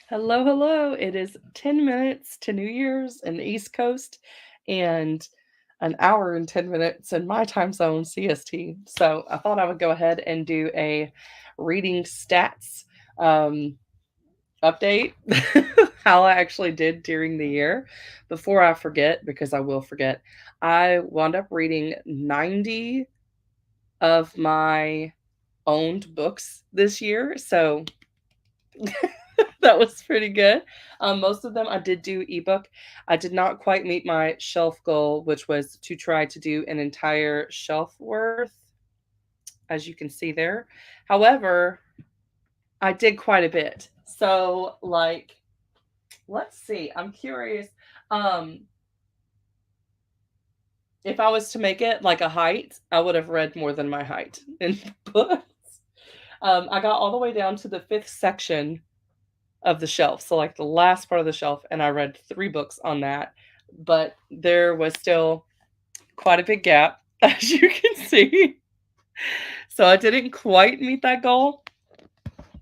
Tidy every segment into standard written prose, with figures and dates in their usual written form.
Hello, hello. It is 10 minutes to New Year's in the East Coast and an hour and 10 minutes in my time zone, CST. So I thought I would go ahead and do a reading stats um, update, how I actually did during the year. Before I forget, because I will forget, I wound up reading 90 of my owned books this year. So that was pretty good. Most of them I did do ebook. I did not quite meet my shelf goal, which was to try to do an entire shelf worth, as you can see there. However, I did quite a bit. So, like, let's see. I'm curious. Um, if I was to make it like a height, I would have read more than my height in books. I got all the way down to the fifth section of the shelf. So like the last part of the shelf, and I read 3 books on that, but there was still quite a big gap, as you can see. So I didn't quite meet that goal,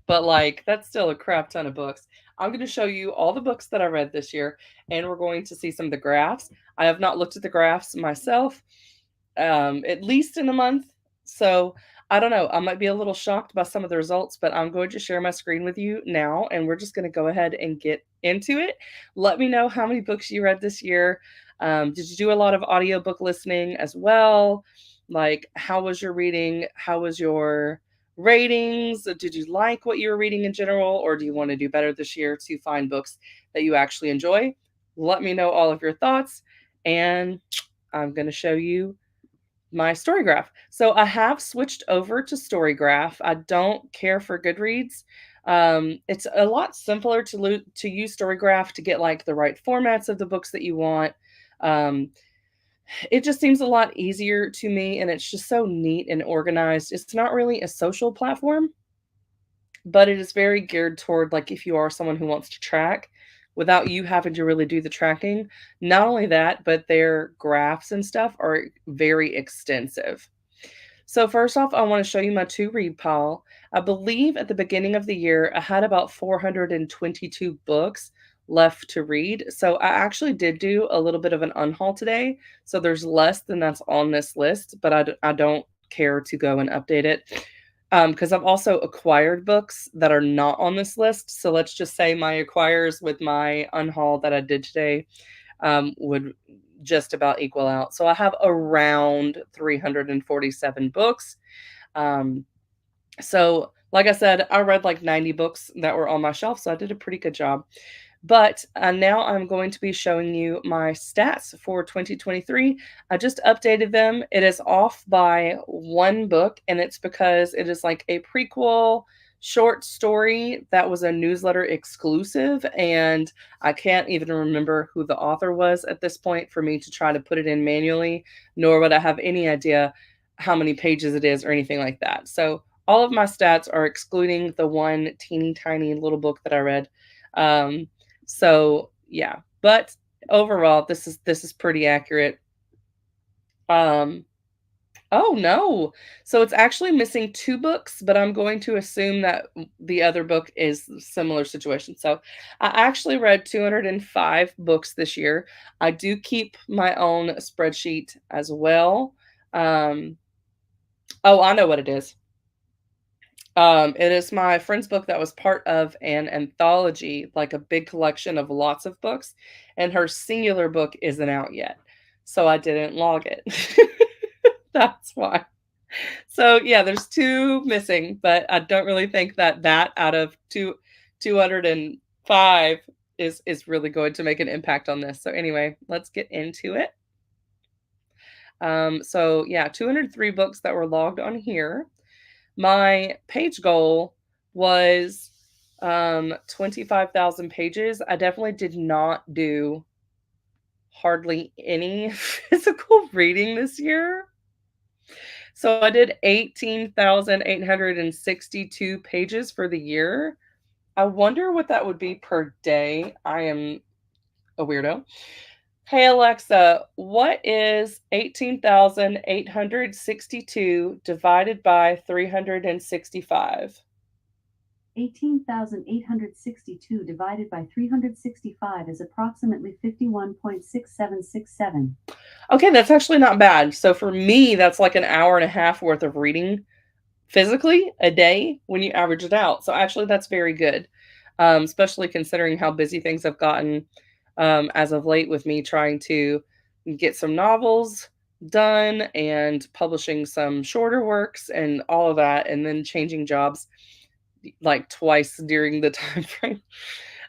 but like that's still a crap ton of books. I'm going to show you all the books that I read this year, and we're going to see some of the graphs. I have not looked at the graphs myself, at least in a month. So I don't know. I might be a little shocked by some of the results, but I'm going to share my screen with you now, and we're just going to go ahead and get into it. Let me know how many books you read this year. Did you do a lot of audiobook listening as well? Like, how was your reading? How was your ratings? Did you like what you were reading in general, or do you want to do better this year to find books that you actually enjoy? Let me know all of your thoughts, and I'm going to show you my Storygraph. So I have switched over to Storygraph. I don't care for Goodreads. It's a lot simpler to use Storygraph to get like the right formats of the books that you want. Um, it just seems a lot easier to me, and it's just so neat and organized. It's not really a social platform, but it is very geared toward like if you are someone who wants to track without you having to really do the tracking. Not only that, but their graphs and stuff are very extensive. So first off, I want to show you my to read pile. I believe at the beginning of the year I had about 422 books left to read. So I actually did do a little bit of an unhaul today. So there's less than that's on this list, but I don't care to go and update it. Because I've also acquired books that are not on this list. So let's just say my acquires with my unhaul that I did today would just about equal out. So I have around 347 books. Um, so, like I said, I read like 90 books that were on my shelf. So I did a pretty good job. But now I'm going to be showing you my stats for 2023. I just updated them. It is off by 1 book, and it's because it is like a prequel short story that was a newsletter exclusive, and I can't even remember who the author was at this point for me to try to put it in manually, nor would I have any idea how many pages it is or anything like that. So all of my stats are excluding the one teeny tiny little book that I read. Um, so yeah, but overall, this is pretty accurate. Um, oh no, so it's actually missing 2 books, but I'm going to assume that the other book is similar situation. So I actually read 205 books this year. I do keep my own spreadsheet as well. Um, oh, I know what it is. It is my friend's book that was part of an anthology, like a big collection of lots of books, and her singular book isn't out yet. So I didn't log it. That's why. So yeah, there's 2 missing, but I don't really think that that out of 205 is really going to make an impact on this. So anyway, let's get into it. So yeah, 203 books that were logged on here. My page goal was 25,000 pages. I definitely did not do hardly any physical reading this year. So I did 18,862 pages for the year. I wonder what that would be per day. I am a weirdo. Hey Alexa, what is 18,862 divided by 365? 18,862 divided by 365 is approximately 51.6767. Okay, that's actually not bad. So for me, that's like an hour and a half worth of reading physically a day when you average it out. So actually, that's very good, especially considering how busy things have gotten as of late with me trying to get some novels done and publishing some shorter works and all of that, and then changing jobs like twice during the time frame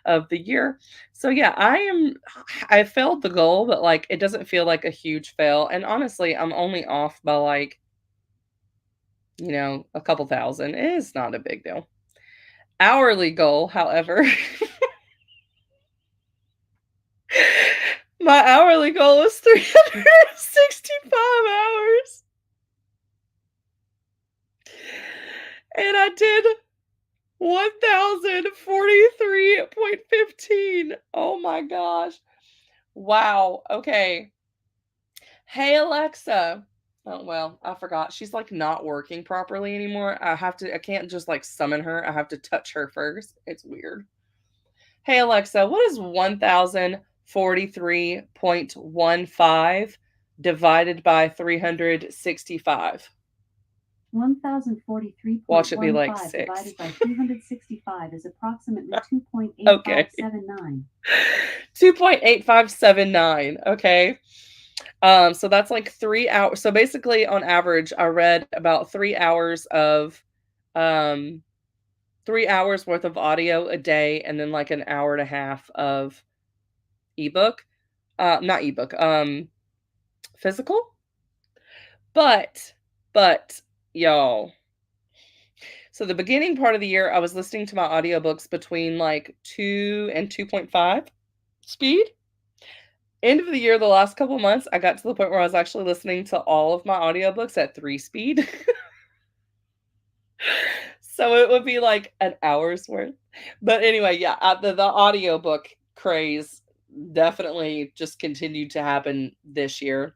of the year. So yeah, I failed the goal, but like it doesn't feel like a huge fail. And honestly, I'm only off by like, a couple thousand. It's not a big deal. Hourly goal, however, my hourly goal is 365 hours. And I did 1043.15. Oh my gosh. Wow. Okay. Hey Alexa. Oh well, I forgot. She's like not working properly anymore. I can't just like summon her. I have to touch her first. It's weird. Hey Alexa, what is 1043.15 divided by 365? Watch it be like 1043.15 6. divided by 365 is approximately Okay. 2.8579. 2.8579. Okay. So that's like 3 hours. So basically, on average, I read about 3 hours of, um, 3 hours worth of audio a day, and then like an hour and a half of ebook. Not ebook. Physical. But, but y'all. So the beginning part of the year, I was listening to my audiobooks between like 2 and 2.5 speed. End of the year, the last couple months, I got to the point where I was actually listening to all of my audiobooks at 3 speed. So it would be like an hour's worth. But anyway, yeah, the audiobook craze definitely just continued to happen this year.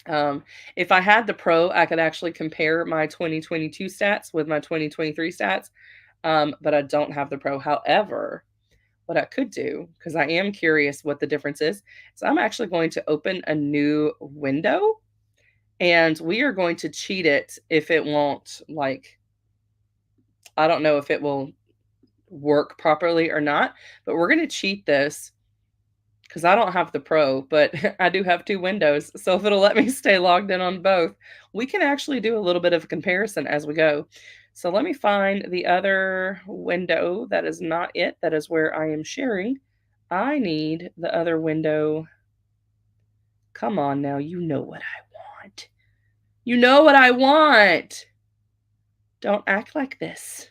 Um, if I had the pro, I could actually compare my 2022 stats with my 2023 stats. But I don't have the pro. However, what I could do, because I am curious what the difference is I'm actually going to open a new window, and we are going to cheat it if it won't, like, I don't know if it will work properly or not, but we're going to cheat this because I don't have the pro, but I do have two windows. So if it'll let me stay logged in on both, we can actually do a little bit of a comparison as we go. So let me find the other window. That is not it. That is where I am sharing. I need the other window. Come on now. You know what I want. You know what I want. Don't act like this.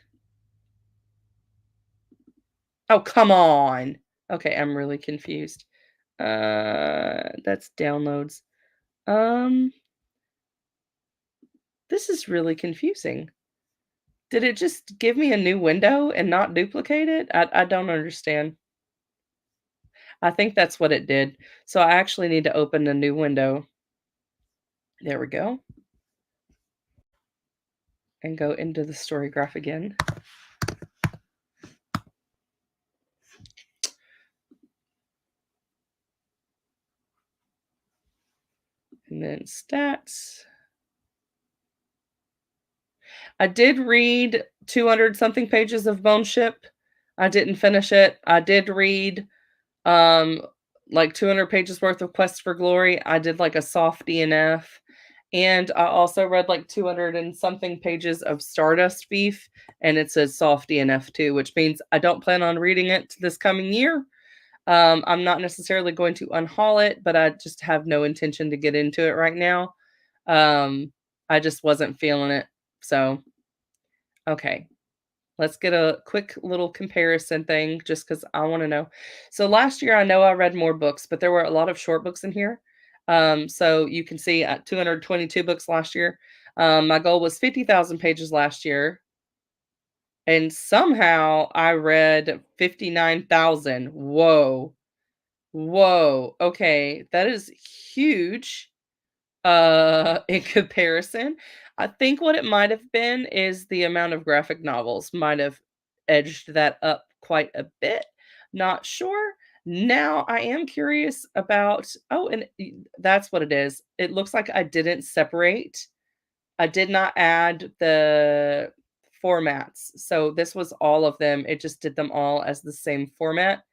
Oh, come on. Okay, I'm really confused. That's downloads. Um, this is really confusing. Did it just give me a new window and not duplicate it? I don't understand. I think that's what it did. So I actually need to open a new window. There we go. And go into the story graph again. And then stats. I did read 200 something pages of Bone Ship. I didn't finish it. I did read um like 200 pages worth of Quest for Glory. I did like a soft DNF. And I also read like 200 and something pages of Stardust Beef, and it's a soft DNF too, which means I don't plan on reading it this coming year. I'm not necessarily going to unhaul it, but I just have no intention to get into it right now. Um, I just wasn't feeling it. So, okay, let's get a quick little comparison thing just because I want to know. So last year, I know I read more books, but there were a lot of short books in here. So you can see at 222 books last year. My goal was 50,000 pages last year. And somehow I read 59,000. Whoa. Whoa. Okay. That is huge in comparison. I think what it might have been is the amount of graphic novels might have edged that up quite a bit. Not sure. Now I am curious about, oh, and that's what it is. It looks like I didn't separate. I did not add the formats. So this was all of them. It just did them all as the same format.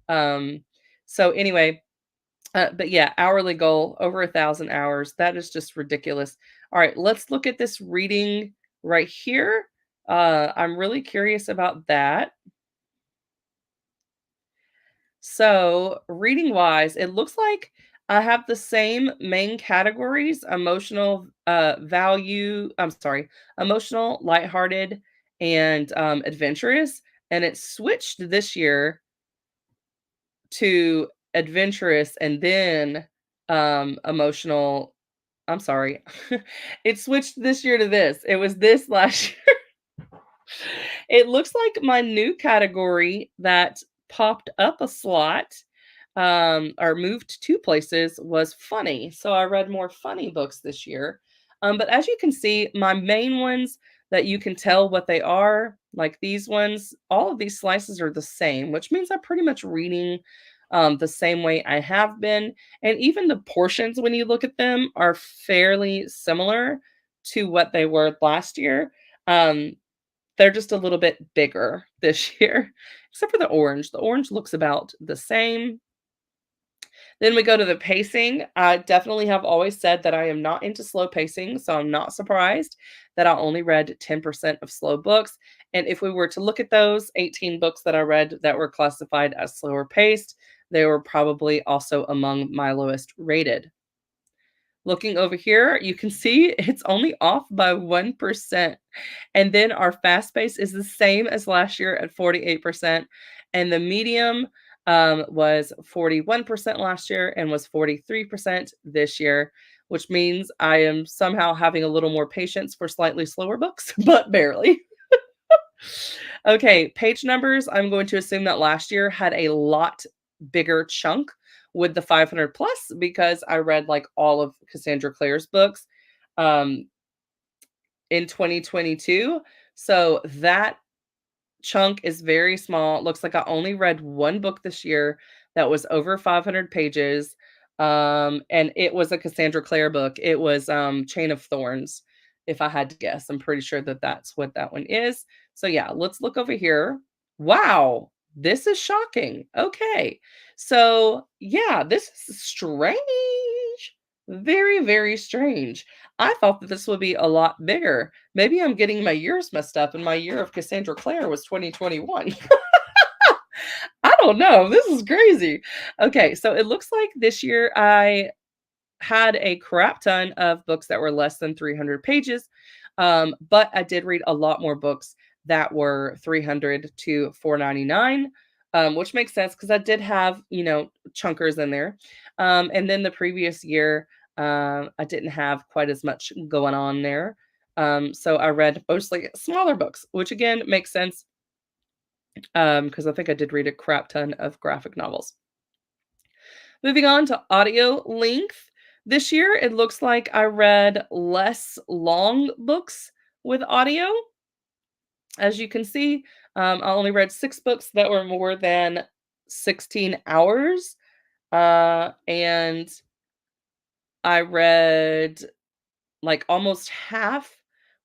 Um, so anyway, but yeah, hourly goal over 1,000 hours. That is just ridiculous. All right, let's look at this reading right here. I'm really curious about that. So, reading wise, it looks like I have the same main categories: emotional, emotional, lighthearted, and adventurous. And it switched this year to adventurous and then emotional. I'm sorry. It switched this year to this. It was this last year. It looks like my new category that popped up a slot, or moved 2 places was funny. So I read more funny books this year. But as you can see, my main ones that you can tell what they are, like these ones, all of these slices are the same, which means I'm pretty much reading the same way I have been. And even the portions, when you look at them, are fairly similar to what they were last year. Um, they're just a little bit bigger this year, except for the orange. The orange looks about the same. Then we go to the pacing. I definitely have always said that I am not into slow pacing, so I'm not surprised that I only read 10% of slow books. And if we were to look at those 18 books that I read that were classified as slower paced, they were probably also among my lowest rated. Looking over here, you can see it's only off by 1%. And then our fast pace is the same as last year at 48%. And the medium was 41% last year and was 43% this year, which means I am somehow having a little more patience for slightly slower books, but barely. Okay, page numbers. I'm going to assume that last year had a lot bigger chunk with the 500 plus because I read like all of Cassandra Clare's books in 2022. So that chunk is very small. It looks like I only read one book this year that was over 500 pages. And it was a Cassandra Clare book. It was Chain of Thorns, if I had to guess. I'm pretty sure that that's what that one is. So yeah, let's look over here. Wow, this is shocking. Okay. So yeah, this is strange. Very, very strange. I thought that this would be a lot bigger. Maybe I'm getting my years messed up, and my year of Cassandra Clare was 2021. I don't know. This is crazy. Okay, so it looks like this year I had a crap ton of books that were less than 300 pages, but I did read a lot more books that were 300 to 499, which makes sense because I did have, chunkers in there. And then the previous year, I didn't have quite as much going on there. So I read mostly smaller books, which again makes sense because I think I did read a crap ton of graphic novels. Moving on to audio length. This year, it looks like I read less long books with audio. As you can see, I only read 6 books that were more than 16 hours. And I read like almost half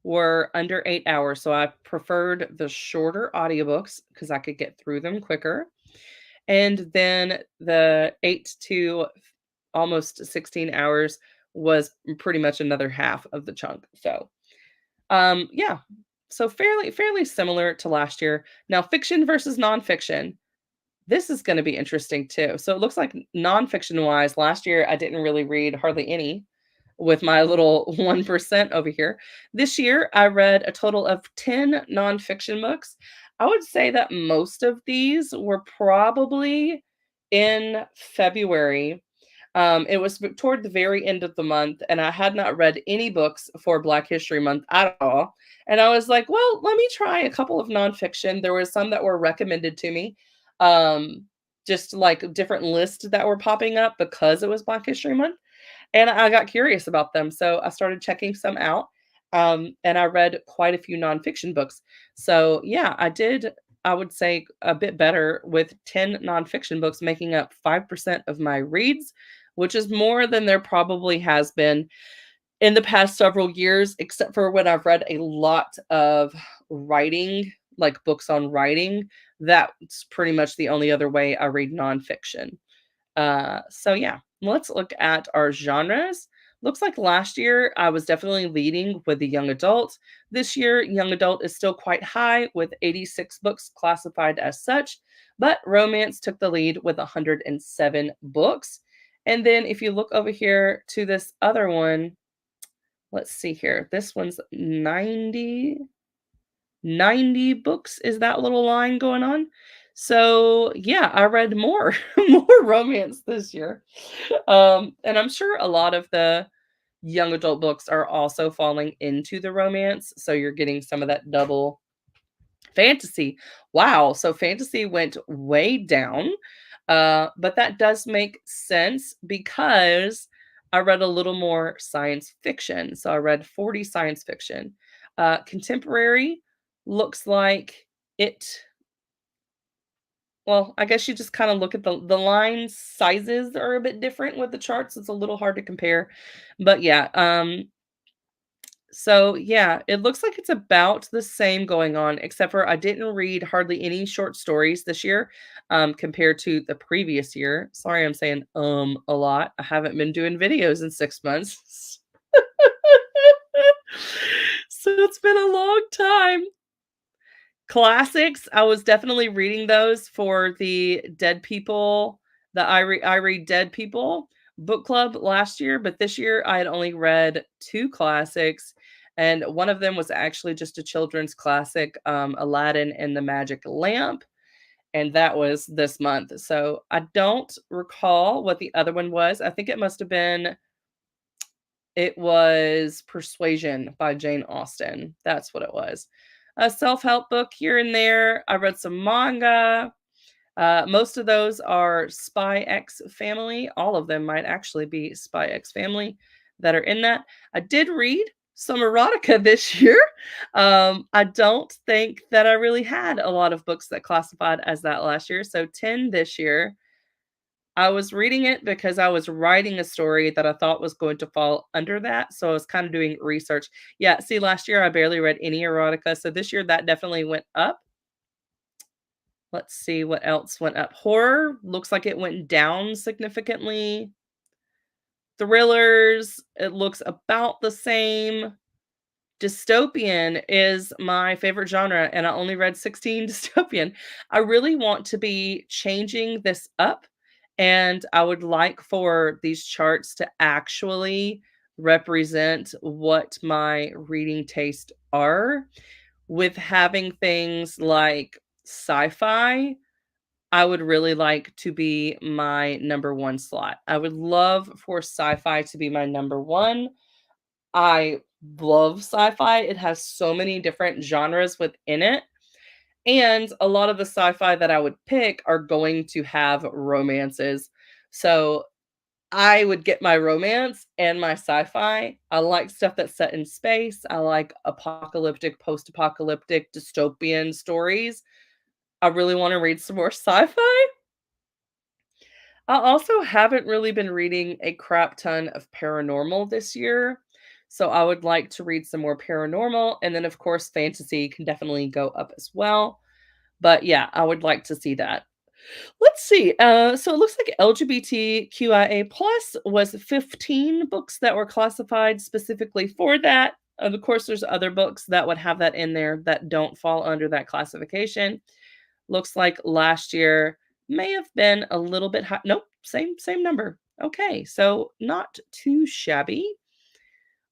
were under 8 hours. So I preferred the shorter audiobooks because I could get through them quicker. And then the 8 to almost 16 hours was pretty much another half of the chunk. So, yeah. So fairly similar to last year. Now, fiction versus nonfiction. This is going to be interesting too. So it looks like nonfiction wise, last year I didn't really read hardly any with my little 1% over here. This year I read a total of 10 nonfiction books. I would say that most of these were probably in February. It was toward the very end of the month, and I had not read any books for Black History Month at all. And I was like, well, let me try a couple of nonfiction. There were some that were recommended to me, um, just like different lists that were popping up because it was Black History Month. And I got curious about them. So I started checking some out. And I read quite a few nonfiction books. So yeah, I did I would say a bit better, with 10 nonfiction books making up 5% of my reads, which is more than there probably has been in the past several years, except for when I've read a lot of writing, like books on writing. That's pretty much the only other way I read nonfiction. So yeah, let's look at our genres. Looks like last year I was definitely leading with the young adult. This year, young adult is still quite high with 86 books classified as such, but romance took the lead with 107 books. And then if you look over here to this other one, let's see here. This one's 90 books is that little line going on. So yeah, I read more more romance this year. And I'm sure a lot of the young adult books are also falling into the romance, so you're getting some of that double fantasy. Wow, so fantasy went way down. But that does make sense because I read a little more science fiction. So I read 40 science fiction. Contemporary looks like it, well, I guess you just kind of look at the line sizes are a bit different with the charts. It's a little hard to compare. But yeah, so yeah, it looks like it's about the same going on, except for I didn't read hardly any short stories this year, compared to the previous year. Sorry, I'm saying a lot. I haven't been doing videos in 6 months. So it's been a long time. Classics, I was definitely reading those for the Dead People, the I Read Dead People book club last year, but this year I had only read 2 classics, and one of them was actually just a children's classic, Aladdin and the Magic Lamp, and that was this month. So I don't recall what the other one was. I think it was Persuasion by Jane Austen. That's what it was. A self-help book here and there. I read some manga. Most of those are Spy X Family. All of them might actually be Spy X Family that are in that. I did read some erotica this year. I don't think that I really had a lot of books that classified as that last year. So 10 this year. I was reading it because I was writing a story that I thought was going to fall under that, so I was kinda doing research. Yeah, see, last year I barely read any erotica, so this year that definitely went up. Let's see what else went up. Horror looks like it went down significantly. Thrillers, it looks about the same. Dystopian is my favorite genre, and I only read 16 dystopian. I really want to be changing this up, and I would like for these charts to actually represent what my reading taste are. With having things like sci-fi, I would really like to be my number 1 slot. I would love for sci-fi to be my number 1. I love sci-fi. It has so many different genres within it. And a lot of the sci-fi that I would pick are going to have romances. So I would get my romance and my sci-fi. I like stuff that's set in space. I like apocalyptic, post-apocalyptic, dystopian stories. I really want to read some more sci-fi. I also haven't really been reading a crap ton of paranormal this year. So I would like to read some more paranormal. And then, of course, fantasy can definitely go up as well. But yeah, I would like to see that. Let's see. So it looks like LGBTQIA plus was 15 books that were classified specifically for that. And of course, there's other books that would have that in there that don't fall under that classification. Looks like last year may have been a little bit high. Nope, same number. Okay, so not too shabby.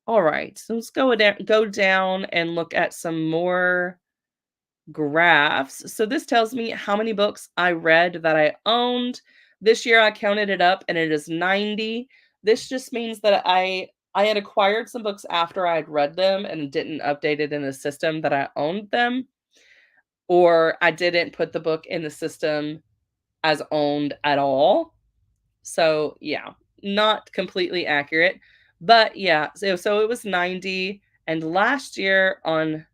All right, so let's go down and look at some more graphs. So this tells me how many books I read that I owned. This year I counted it up and it is 90. This just means that I had acquired some books after I had read them and didn't update it in the system that I owned them, or I didn't put the book in the system as owned at all. So, yeah, not completely accurate. But yeah, so it was 90, and last year on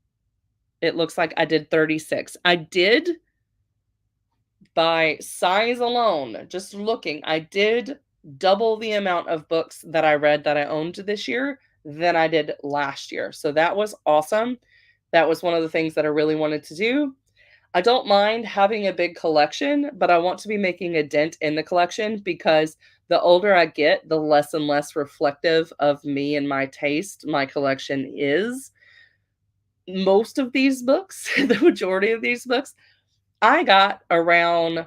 it looks like I did 36. I did, by size alone, just looking, I did double the amount of books that I read that I owned this year than I did last year. So that was awesome. That was one of the things that I really wanted to do. I don't mind having a big collection, but I want to be making a dent in the collection because the older I get, the less and less reflective of me and my taste my collection is. Most of these books, the majority of these books, I got around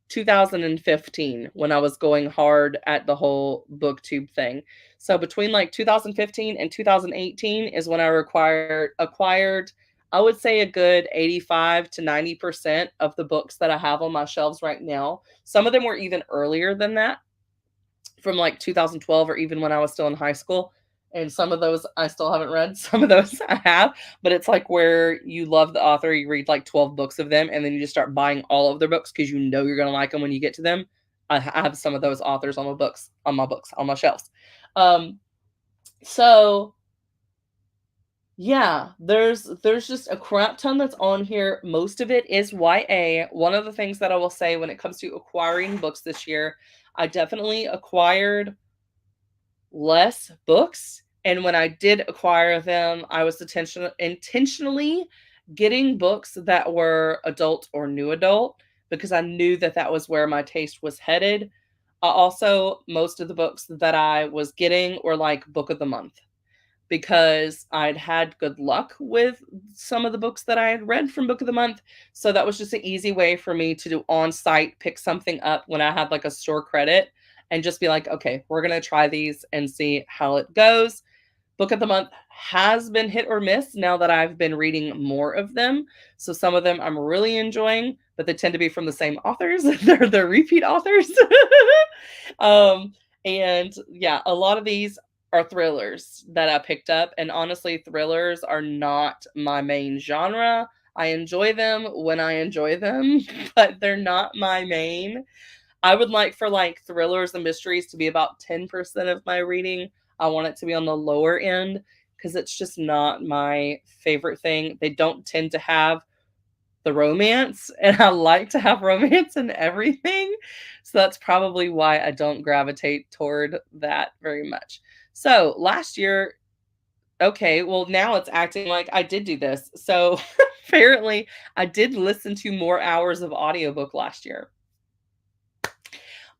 2015 when I was going hard at the whole booktube thing. So between like 2015 and 2018 is when I acquired I would say a good 85 to 90% of the books that I have on my shelves right now. Some of them were even earlier than that, from like 2012 or even when I was still in high school. And some of those I still haven't read. Some of those I have, but it's like where you love the author, you read like 12 books of them, and then you just start buying all of their books because you know you're going to like them when you get to them. I have some of those authors on my shelves. Um, so yeah, there's just a crap ton that's on here. Most of it is YA. One of the things that I will say when it comes to acquiring books this year, I definitely acquired less books. And when I did acquire them, I was intentionally getting books that were adult or new adult because I knew that that was where my taste was headed. Also, most of the books that I was getting were like book of the month because I'd had good luck with some of the books that I had read from book of the month. So that was just an easy way for me to do on site, pick something up when I had like a store credit and just be like, okay, we're going to try these and see how it goes. Book of the month has been hit or miss now that I've been reading more of them. So some of them I'm really enjoying, but they tend to be from the same authors. They're repeat authors. um, and yeah, a lot of these are thrillers that I picked up. And honestly, thrillers are not my main genre. I enjoy them when I enjoy them, but they're not my main. I would like for like thrillers and mysteries to be about 10% of my reading. I want it to be on the lower end because it's just not my favorite thing. They don't tend to have the romance, and I like to have romance in everything. So that's probably why I don't gravitate toward that very much. So last year, okay, well, now it's acting like I did do this. So apparently, I did listen to more hours of audiobook last year,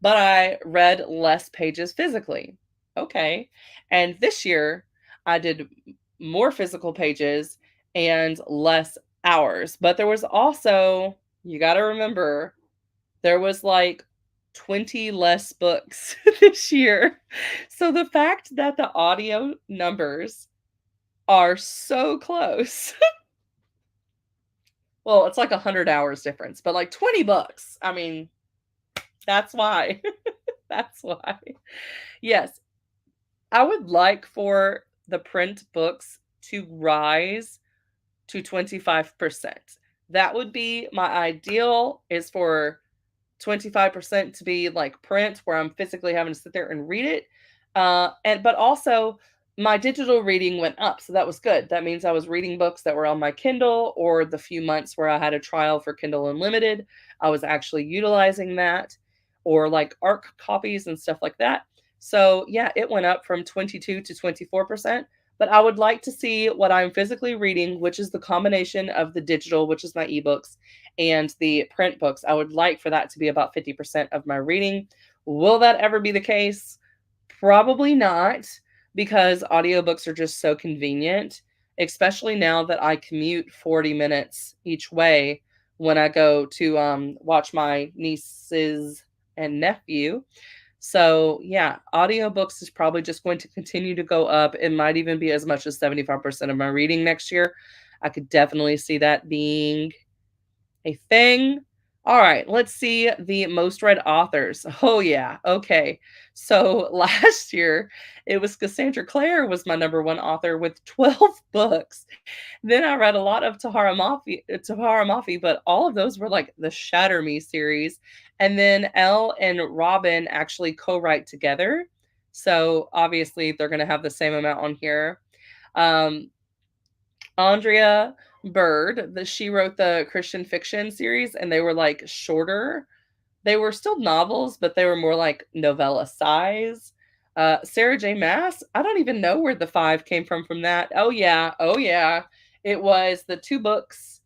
but I read less pages physically. Okay. And this year, I did more physical pages and less hours. But there was also, you got to remember, there was like 20 less books this year. So the fact that the audio numbers are so close. Well, it's like 100 hours difference, but like 20 books. I mean, that's why. That's why. Yes, I would like for the print books to rise to 25%. That would be my ideal, is for 25% to be like print where I'm physically having to sit there and read it. But also my digital reading went up, so that was good. That means I was reading books that were on my Kindle, or the few months where I had a trial for Kindle Unlimited, I was actually utilizing that, or like ARC copies and stuff like that. So yeah, it went up from 22 to 24%. But I would like to see what I'm physically reading, which is the combination of the digital, which is my ebooks, and the print books. I would like for that to be about 50% of my reading. Will that ever be the case? Probably not, because audiobooks are just so convenient, especially now that I commute 40 minutes each way when I go to watch my nieces and nephew. So, yeah, audiobooks is probably just going to continue to go up. It might even be as much as 75% of my reading next year. I could definitely see that being a thing. All right, let's see the most read authors. Oh yeah, okay. So last year it was Cassandra Clare was my number one author with 12 books. Then I read a lot of Tahara Mafi, but all of those were like the Shatter Me series. And then Elle and Robin actually co-write together. So obviously they're going to have the same amount on here. Um, Andrea Bird, she wrote the Christian fiction series, and they were like shorter. They were still novels, but they were more like novella size. Sarah J. Maas, I don't even know where the 5 came from that. Oh yeah, oh yeah. It was the 2 books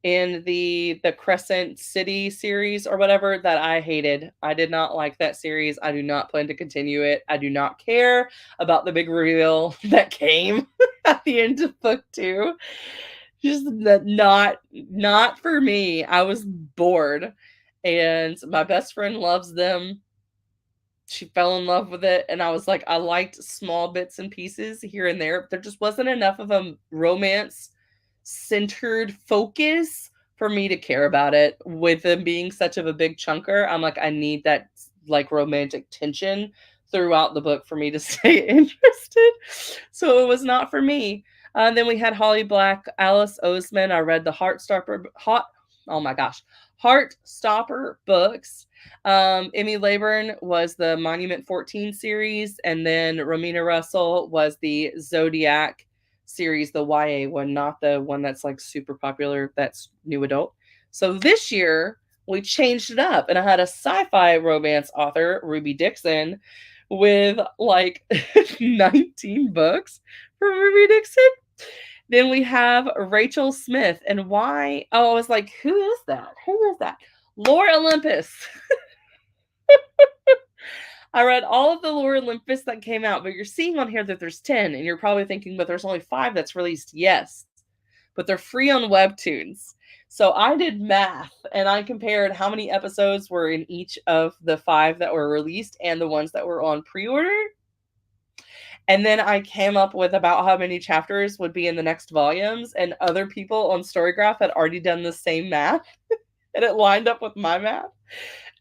in the Crescent City series or whatever that I hated. I did not like that series. I do not plan to continue it. I do not care about the big reveal that came at the end of book 2. Just not for me. I was bored. And my best friend loves them. She fell in love with it, and I was like, I liked small bits and pieces here and there. There just wasn't enough of a romance centered focus for me to care about it. With them being such of a big chunker, I'm like, I need that like romantic tension throughout the book for me to stay interested. So it was not for me. Then we had Holly Black, Alice Oseman. I read the oh my gosh, Heartstopper books. Emmy Leyburn was the Monument 14 series, and then Romina Russell was the Zodiac series, the YA one, not the one that's like super popular, that's new adult. So this year we changed it up, and I had a sci-fi romance author, Ruby Dixon, with like 19 books from Ruby Dixon. Then we have Rachel Smith, and why? Oh, I was like, who is that? Who is that? Lore Olympus. I read all of the Lore Olympus that came out, but you're seeing on here that there's 10, and you're probably thinking, but there's only 5 that's released. Yes, but they're free on Webtoons. So I did math, and I compared how many episodes were in each of the 5 that were released and the ones that were on pre-order. And then I came up with about how many chapters would be in the next volumes, and other people on Storygraph had already done the same math, and it lined up with my math.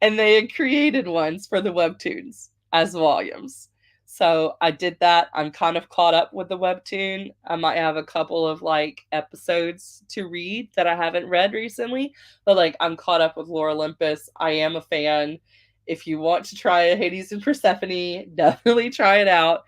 And they had created ones for the Webtoons as volumes. So I did that. I'm kind of caught up with the Webtoon. I might have a couple of like episodes to read that I haven't read recently, but like I'm caught up with Lore Olympus. I am a fan. If you want to try Hades and Persephone, definitely try it out.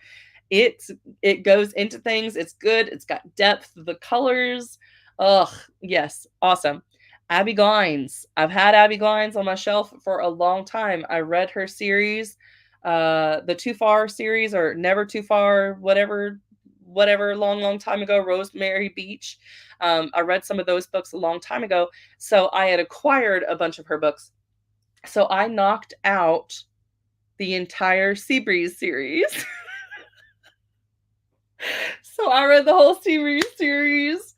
It goes into things. It's good. It's got depth. The colors. Ugh, yes, awesome. Abby Glines. I've had Abby Glines on my shelf for a long time. I read her series, the Too Far series, or Never Too Far, whatever, long time ago, Rosemary Beach. I read some of those books a long time ago. So I had acquired a bunch of her books. So I knocked out the entire Seabreeze series. So I read the whole Seabreeze series,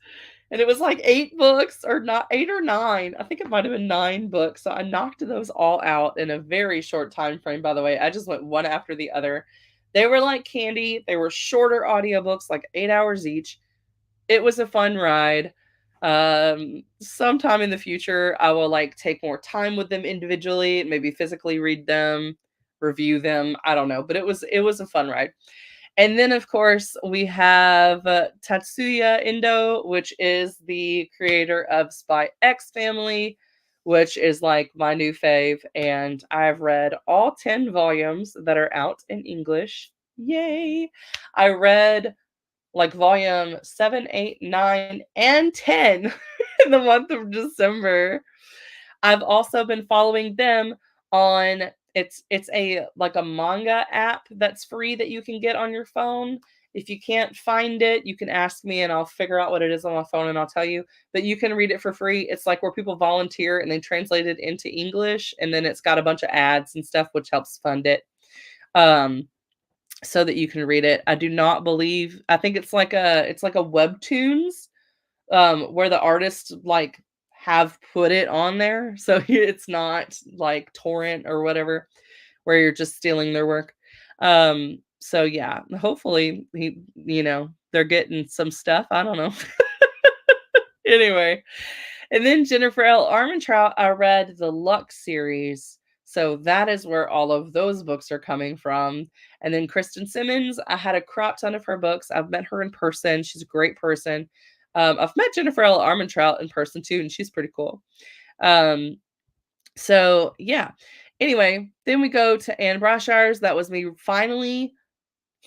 and it was like 8 books, or not 8 or 9. I think it might have been 9 books. So I knocked those all out in a very short time frame, by the way. I just went one after the other. They were like candy. They were shorter audiobooks, like 8 hours each. It was a fun ride. Sometime in the future, I will like take more time with them individually, maybe physically read them, review them. I don't know, but it was a fun ride. And then, of course, we have Tatsuya Endo, which is the creator of Spy X Family, which is like my new fave. And I've read all 10 volumes that are out in English. Yay! I read like volume 7, 8, 9, and 10 in the month of December. I've also been following them on it's a like a manga app that's free that you can get on your phone. If you can't find it, you can ask me and I'll figure out what it is on my phone and I'll tell you. But you can read it for free. It's like where people volunteer and they translate it into English, and then it's got a bunch of ads and stuff which helps fund it. So that you can read it. I do not believe, I think it's like a Webtoons where the artists like have put it on there. So it's not like torrent or whatever where you're just stealing their work. So yeah, hopefully they're getting some stuff. I don't know. Anyway, and then Jennifer L. Armentrout, I read the Lux series. So that is where all of those books are coming from. And then Kristen Simmons, I had a crop ton of her books. I've met her in person. She's a great person. I've met Jennifer L. Armentrout in person too, and she's pretty cool. So yeah. Anyway, then we go to Anne Brashire's. That was me finally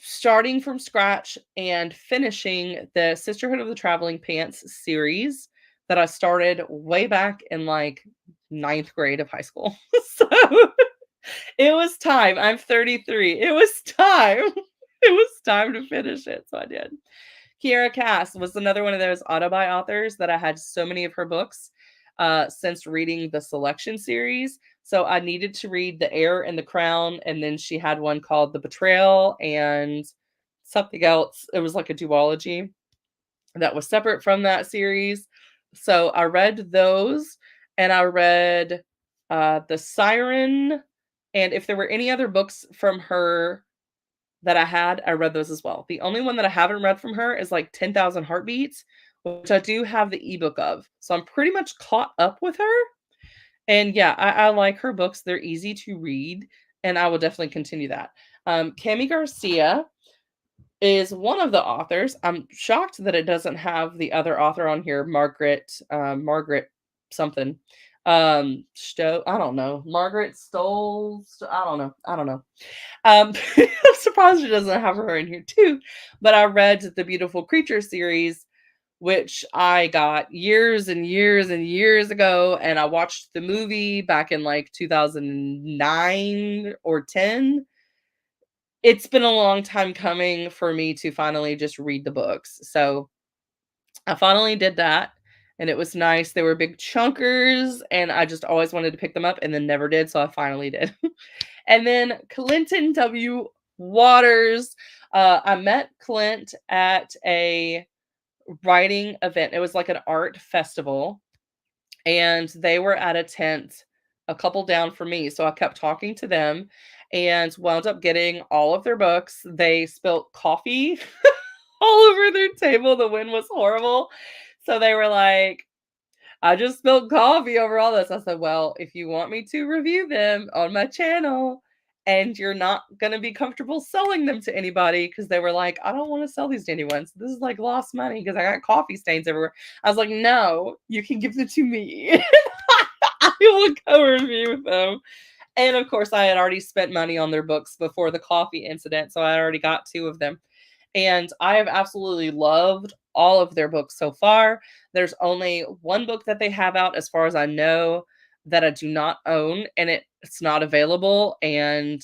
starting from scratch and finishing the Sisterhood of the Traveling Pants series. that I started way back in like ninth grade of high school. So it was time. I'm 33. It was time. It was time to finish it. So I did. Kiera Cass was another one of those autobi authors that I had so many of her books since reading the Selection series. So I needed to read The Heir and the Crown, and then she had one called The Betrayal and something else. It was like a duology that was separate from that series. So I read those, and I read The Siren, and if there were any other books from her that I read those as well. The only one that I haven't read from her is like 10,000 Heartbeats, which I do have the ebook of. So I'm pretty much caught up with her. And yeah, I like her books. They're easy to read, and I will definitely continue that. Cami Garcia is one of the authors. I'm shocked that it doesn't have the other author on here, Margaret something. I don't know. Margaret Stoles. I don't know. I'm surprised it doesn't have her in here too. But I read the Beautiful Creature series, which I got years and years and years ago, and I watched the movie back in like 2009 or 10. It's been a long time coming for me to finally just read the books. So I finally did that, and it was nice. They were big chunkers, and I just always wanted to pick them up and then never did. So I finally did. And then Clinton W. Waters. I met Clint at a writing event. It was like an art festival, and they were at a tent a couple down from me. So I kept talking to them and wound up getting all of their books. They spilt coffee all over their table. The wind was horrible. So they were like, I just spilled coffee over all this. I said, well, if you want me to review them on my channel and you're not going to be comfortable selling them to anybody, because they were like, I don't want to sell these to anyone. So this is like lost money because I got coffee stains everywhere. I was like, no, you can give them to me. I will go review them. And of course, I had already spent money on their books before the coffee incident. So I already got 2 of them. And I have absolutely loved all of their books so far. There's only one book that they have out, as far as I know, that I do not own, and it's not available. And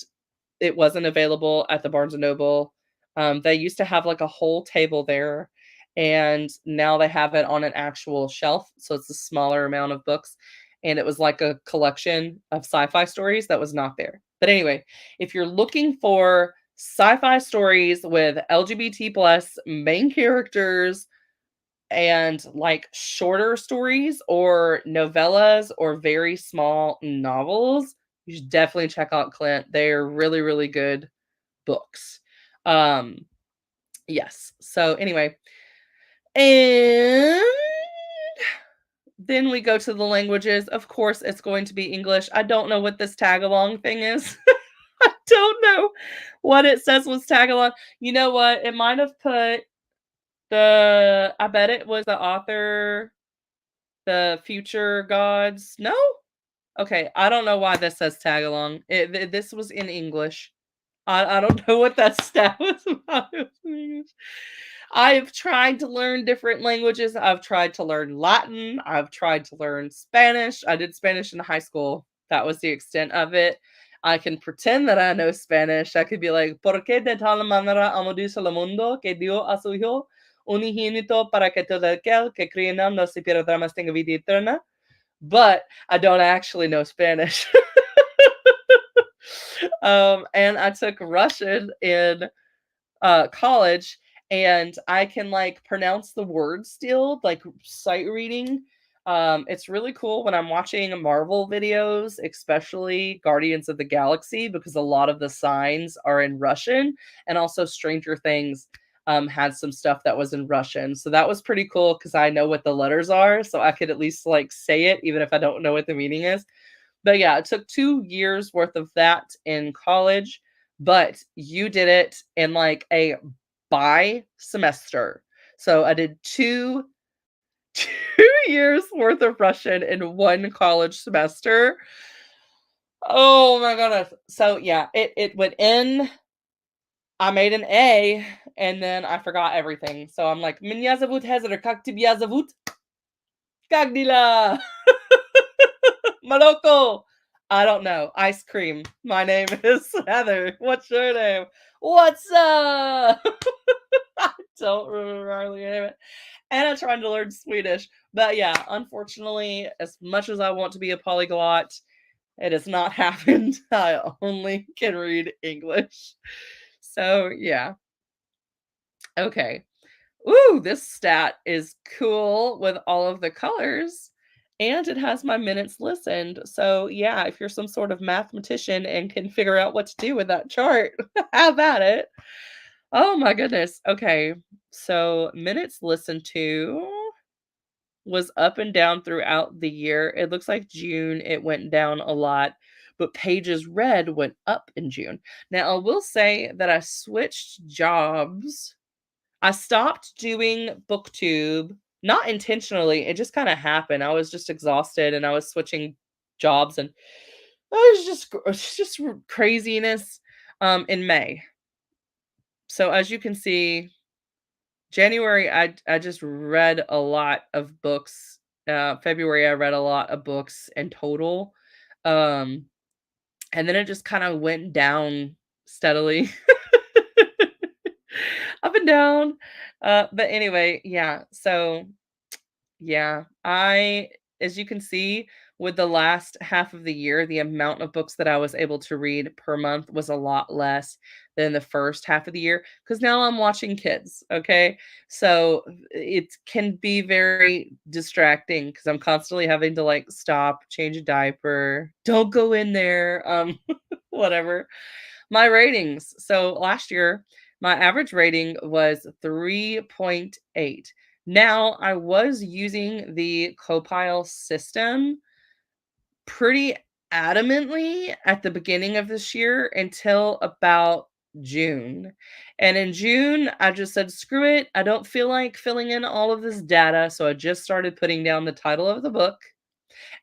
it wasn't available at the Barnes and Noble. They used to have like a whole table there, and now they have it on an actual shelf. So it's a smaller amount of books. And it was like a collection of sci-fi stories that was not there. But anyway, if you're looking for sci-fi stories with LGBT plus main characters and like shorter stories or novellas or very small novels, you should definitely check out Clint. They're really, really good books. Um, yes. So anyway, and then we go to the languages. Of course, it's going to be English. I don't know what this tag along thing is. I don't know what it says was tag along. You know what? It might have put I bet it was the author, the future gods. No? Okay, I don't know why this says tag along. This was in English. I don't know what that stat was about. It was in English. I've tried to learn different languages. I've tried to learn Latin. I've tried to learn Spanish. I did Spanish in high school. That was the extent of it. I can pretend that I know Spanish. I could be like, ¿Por qué de tal manera amó Dios el mundo que dio a su hijo unigénito para que todo aquel que cree en él no se pierda mas tenga vida eterna? But I don't actually know Spanish. And I took Russian in college, and I can like pronounce the words still, like sight reading. It's really cool when I'm watching Marvel videos, especially Guardians of the Galaxy, because a lot of the signs are in Russian, and also Stranger Things had some stuff that was in Russian. So that was pretty cool because I know what the letters are, so I could at least like say it even if I don't know what the meaning is. But yeah, it took 2 years worth of that in college, but you did it in like a semester. So I did 2 years worth of Russian in 1 college semester. Oh my goodness. So yeah, it went in. I made an A, and then I forgot everything. So I'm like, "Меня зовут Heather, как тебя зовут?" Cagnila. Maloko. I don't know. Ice cream. My name is Heather. What's your name? What's up? I don't remember hardly any of it. And I'm trying to learn Swedish. But yeah, unfortunately, as much as I want to be a polyglot, it has not happened. I only can read English. So yeah. Okay. Ooh, this stat is cool with all of the colors. And it has my minutes listened. So yeah, if you're some sort of mathematician and can figure out what to do with that chart, have at it. Oh my goodness. Okay. So minutes listened to was up and down throughout the year. It looks like June it went down a lot, but pages read went up in June. Now, I will say that I switched jobs. I stopped doing booktube, not intentionally. It just kind of happened. I was just exhausted and I was switching jobs and it's just craziness in May. So as you can see, January, I just read a lot of books. February, I read a lot of books in total. Um, and then it just kind of went down steadily. Up and down. But anyway, yeah. So yeah, as you can see, with the last half of the year, the amount of books that I was able to read per month was a lot less than the first half of the year because now I'm watching kids. Okay. So it can be very distracting because I'm constantly having to like stop, change a diaper, don't go in there, whatever. My ratings. So last year, my average rating was 3.8. Now, I was using the Copile system pretty adamantly at the beginning of this year until about June. And in June, I just said, screw it. I don't feel like filling in all of this data. So I just started putting down the title of the book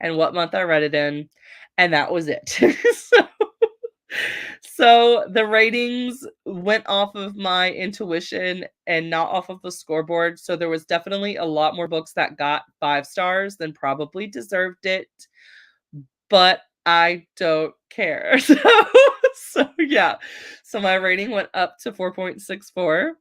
and what month I read it in. And that was it. So the ratings went off of my intuition and not off of the scoreboard. So there was definitely a lot more books that got 5 stars than probably deserved it, but I don't care. So yeah. So my rating went up to 4.64.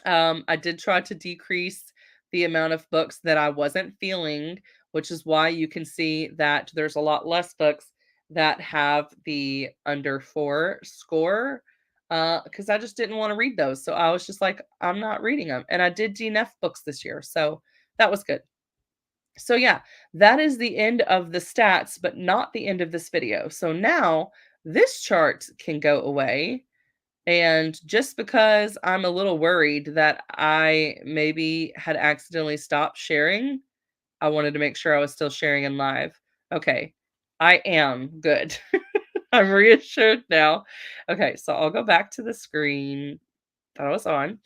I did try to decrease the amount of books that I wasn't feeling, which is why you can see that there's a lot less books that have the under 4 score because I just didn't want to read those. So I was just like, I'm not reading them. And I did DNF books this year. So that was good. So yeah, that is the end of the stats, but not the end of this video. So now this chart can go away, and just because I'm a little worried that I maybe had accidentally stopped sharing, I wanted to make sure I was still sharing in live. Okay, I am good. I'm reassured now. Okay, so I'll go back to the screen that I was on.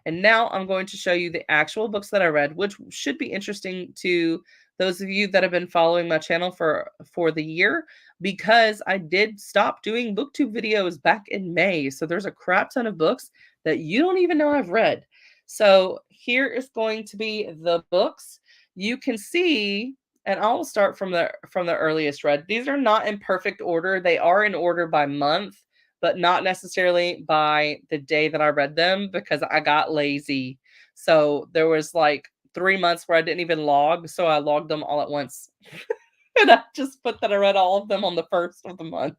And now I'm going to show you the actual books that I read, which should be interesting to those of you that have been following my channel for the year, because I did stop doing booktube videos back in May. So there's a crap ton of books that you don't even know I've read. So here is going to be the books. You can see, and I'll start from the earliest read. These are not in perfect order. They are in order by month, but not necessarily by the day that I read them because I got lazy. So there was like 3 months where I didn't even log, so I logged them all at once. And I just put that I read all of them on the first of the month.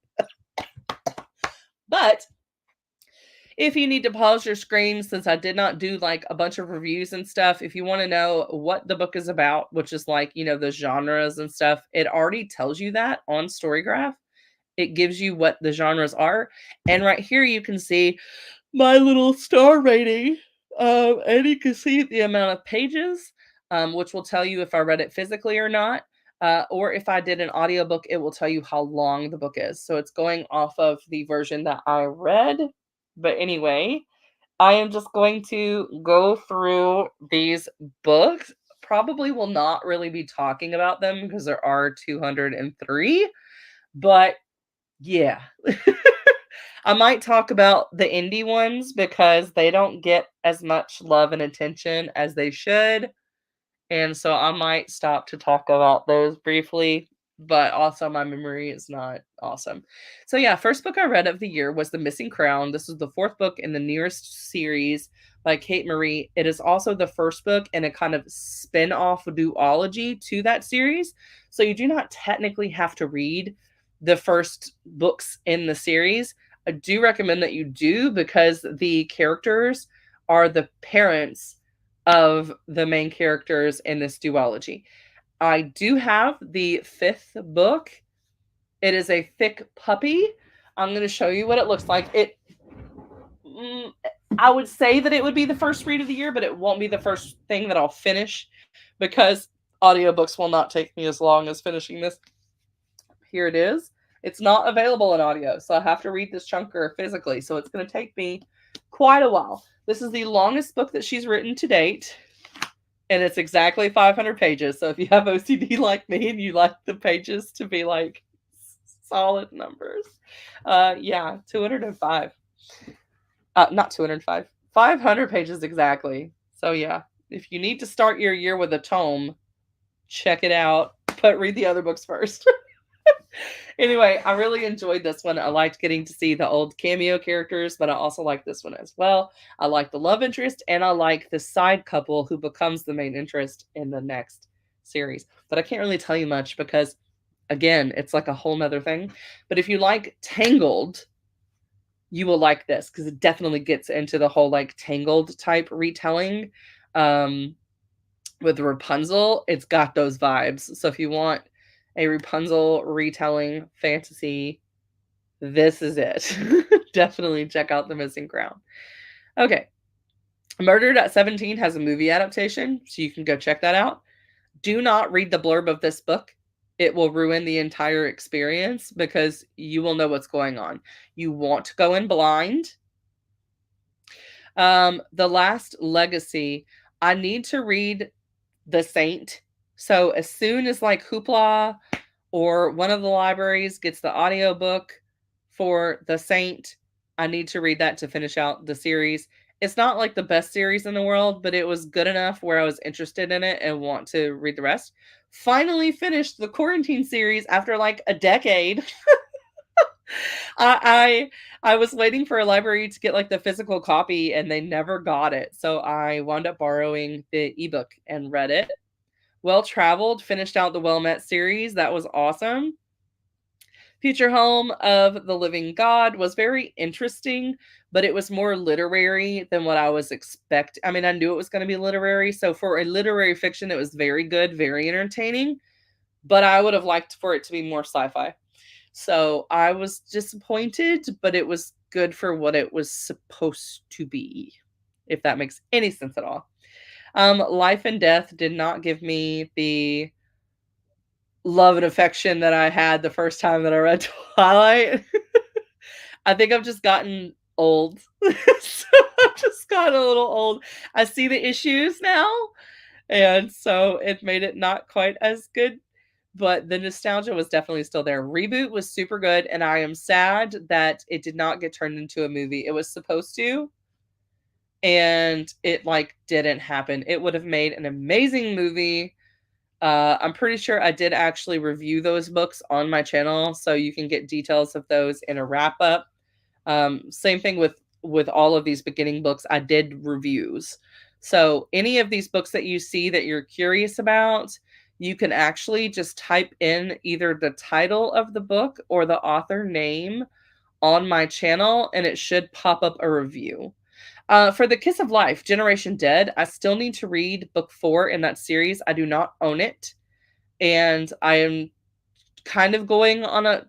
But if you need to pause your screen, since I did not do like a bunch of reviews and stuff, if you want to know what the book is about, which is like, the genres and stuff, it already tells you that on Storygraph. It gives you what the genres are. And right here, you can see my little star rating. And you can see the amount of pages, which will tell you if I read it physically or not. Or if I did an audiobook, it will tell you how long the book is. So it's going off of the version that I read. But anyway, I am just going to go through these books. Probably will not really be talking about them because there are 203. But yeah. I might talk about the indie ones because they don't get as much love and attention as they should. And so I might stop to talk about those briefly, but also my memory is not awesome. So yeah, first book I read of the year was The Missing Crown. This was the fourth book in the Nearest series by Kate Marie. It is also the first book in a kind of spin-off duology to that series. So you do not technically have to read the first books in the series. I do recommend that you do because the characters are the parents of the main characters in this duology. I do have the fifth book. It is a thick puppy. I'm going to show you what it looks like. I would say that it would be the first read of the year, but it won't be the first thing that I'll finish because audiobooks will not take me as long as finishing this. Here it is. It's not available in audio, so I have to read this chunker physically. So it's going to take me quite a while. This is the longest book that she's written to date, and it's exactly 500 pages. So if you have OCD like me and you like the pages to be like solid numbers, yeah, 205. Not 205. 500 pages exactly. So yeah, if you need to start your year with a tome, check it out, but read the other books first. Anyway, I really enjoyed this one. I liked getting to see the old cameo characters, but I also like this one as well. I like the love interest, and I like the side couple who becomes the main interest in the next series. But I can't really tell you much because, again, it's like a whole nother thing. But if you like Tangled, you will like this because it definitely gets into the whole like Tangled type retelling. With Rapunzel, it's got those vibes. So if you want a Rapunzel retelling fantasy, this is it. Definitely check out The Missing Crown. Okay. Murdered at 17 has a movie adaptation, so you can go check that out. Do not read the blurb of this book. It will ruin the entire experience because you will know what's going on. You want to go in blind. The Last Legacy, I need to read The Saint. So as soon as like Hoopla or one of the libraries gets the audiobook for The Saint, I need to read that to finish out the series. It's not like the best series in the world, but it was good enough where I was interested in it and want to read the rest. Finally finished the Quarantine series after like a decade. I was waiting for a library to get like the physical copy and they never got it. So I wound up borrowing the ebook and read it. Well Traveled finished out the Well Met series. That was awesome. Future Home of the Living God was very interesting, but it was more literary than what I was expecting. I mean, I knew it was going to be literary. So for a literary fiction, it was very good, very entertaining, but I would have liked for it to be more sci-fi. So I was disappointed, but it was good for what it was supposed to be, if that makes any sense at all. Life and Death did not give me the love and affection that I had the first time that I read Twilight. I think I've just gotten old. So I've just gotten a little old. I see the issues now, and so it made it not quite as good, but the nostalgia was definitely still there. Reboot was super good, and I am sad that it did not get turned into a movie. It was supposed to, and it like didn't happen. It would have made an amazing movie. I'm pretty sure I did actually review those books on my channel, so you can get details of those in a wrap up. Same thing with all of these beginning books. I did reviews. So any of these books that you see that you're curious about, you can actually just type in either the title of the book or the author name on my channel, and it should pop up a review. For The Kiss of Life, Generation Dead, I still need to read book 4 in that series. I do not own it. And I am kind of going on a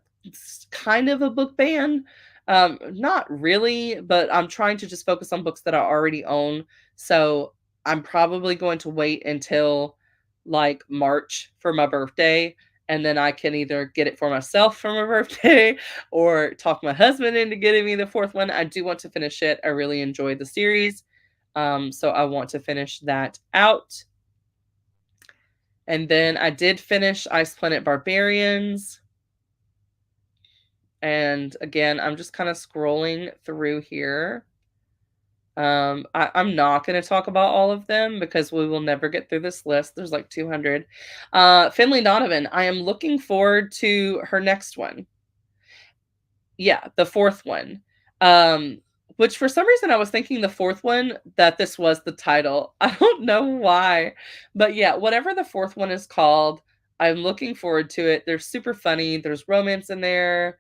kind of a book ban. Not really, but I'm trying to just focus on books that I already own. So I'm probably going to wait until like March for my birthday, and then I can either get it for myself for my birthday or talk my husband into getting me the fourth one. I do want to finish it. I really enjoyed the series. So I want to finish that out. And then I did finish Ice Planet Barbarians. And again, I'm just kind of scrolling through here. I'm not going to talk about all of them because we will never get through this list. There's like 200. Finley Donovan, I am looking forward to her next one. Yeah, the fourth one. Um, which for some reason I was thinking the fourth one that this was the title. I don't know why. But yeah, whatever the fourth one is called, I'm looking forward to it. They're super funny. There's romance in there.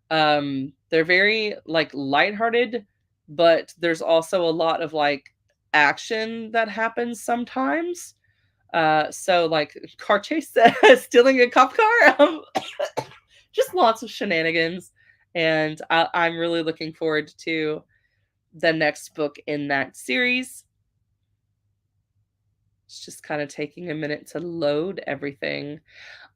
They're very like lighthearted, but there's also a lot of like action that happens sometimes. So like car chase, stealing a cop car, just lots of shenanigans, and I'm really looking forward to the next book in that series. It's just kind of taking a minute to load everything.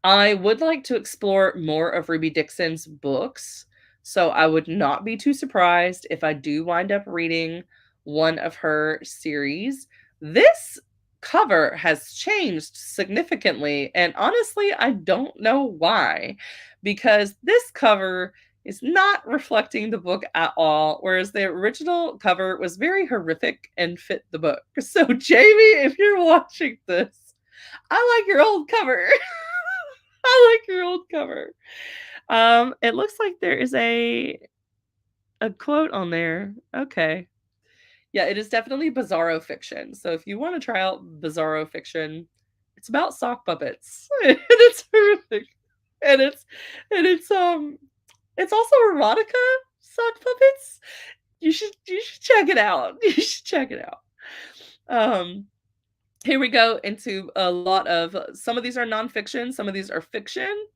I would like to explore more of Ruby Dixon's books, so I would not be too surprised if I do wind up reading one of her series. This cover has changed significantly, and honestly, I don't know why, because this cover is not reflecting the book at all, whereas the original cover was very horrific and fit the book. So, Jamie, if you're watching this, I like your old cover. I like your old cover. It looks like there is a quote on there. Okay. Yeah, it is definitely bizarro fiction. So if you want to try out bizarro fiction, it's about sock puppets. And it's horrific. And it's also erotica sock puppets. You should check it out. You should check it out. Um Here we go into a lot of some of these are nonfiction, some of these are fiction.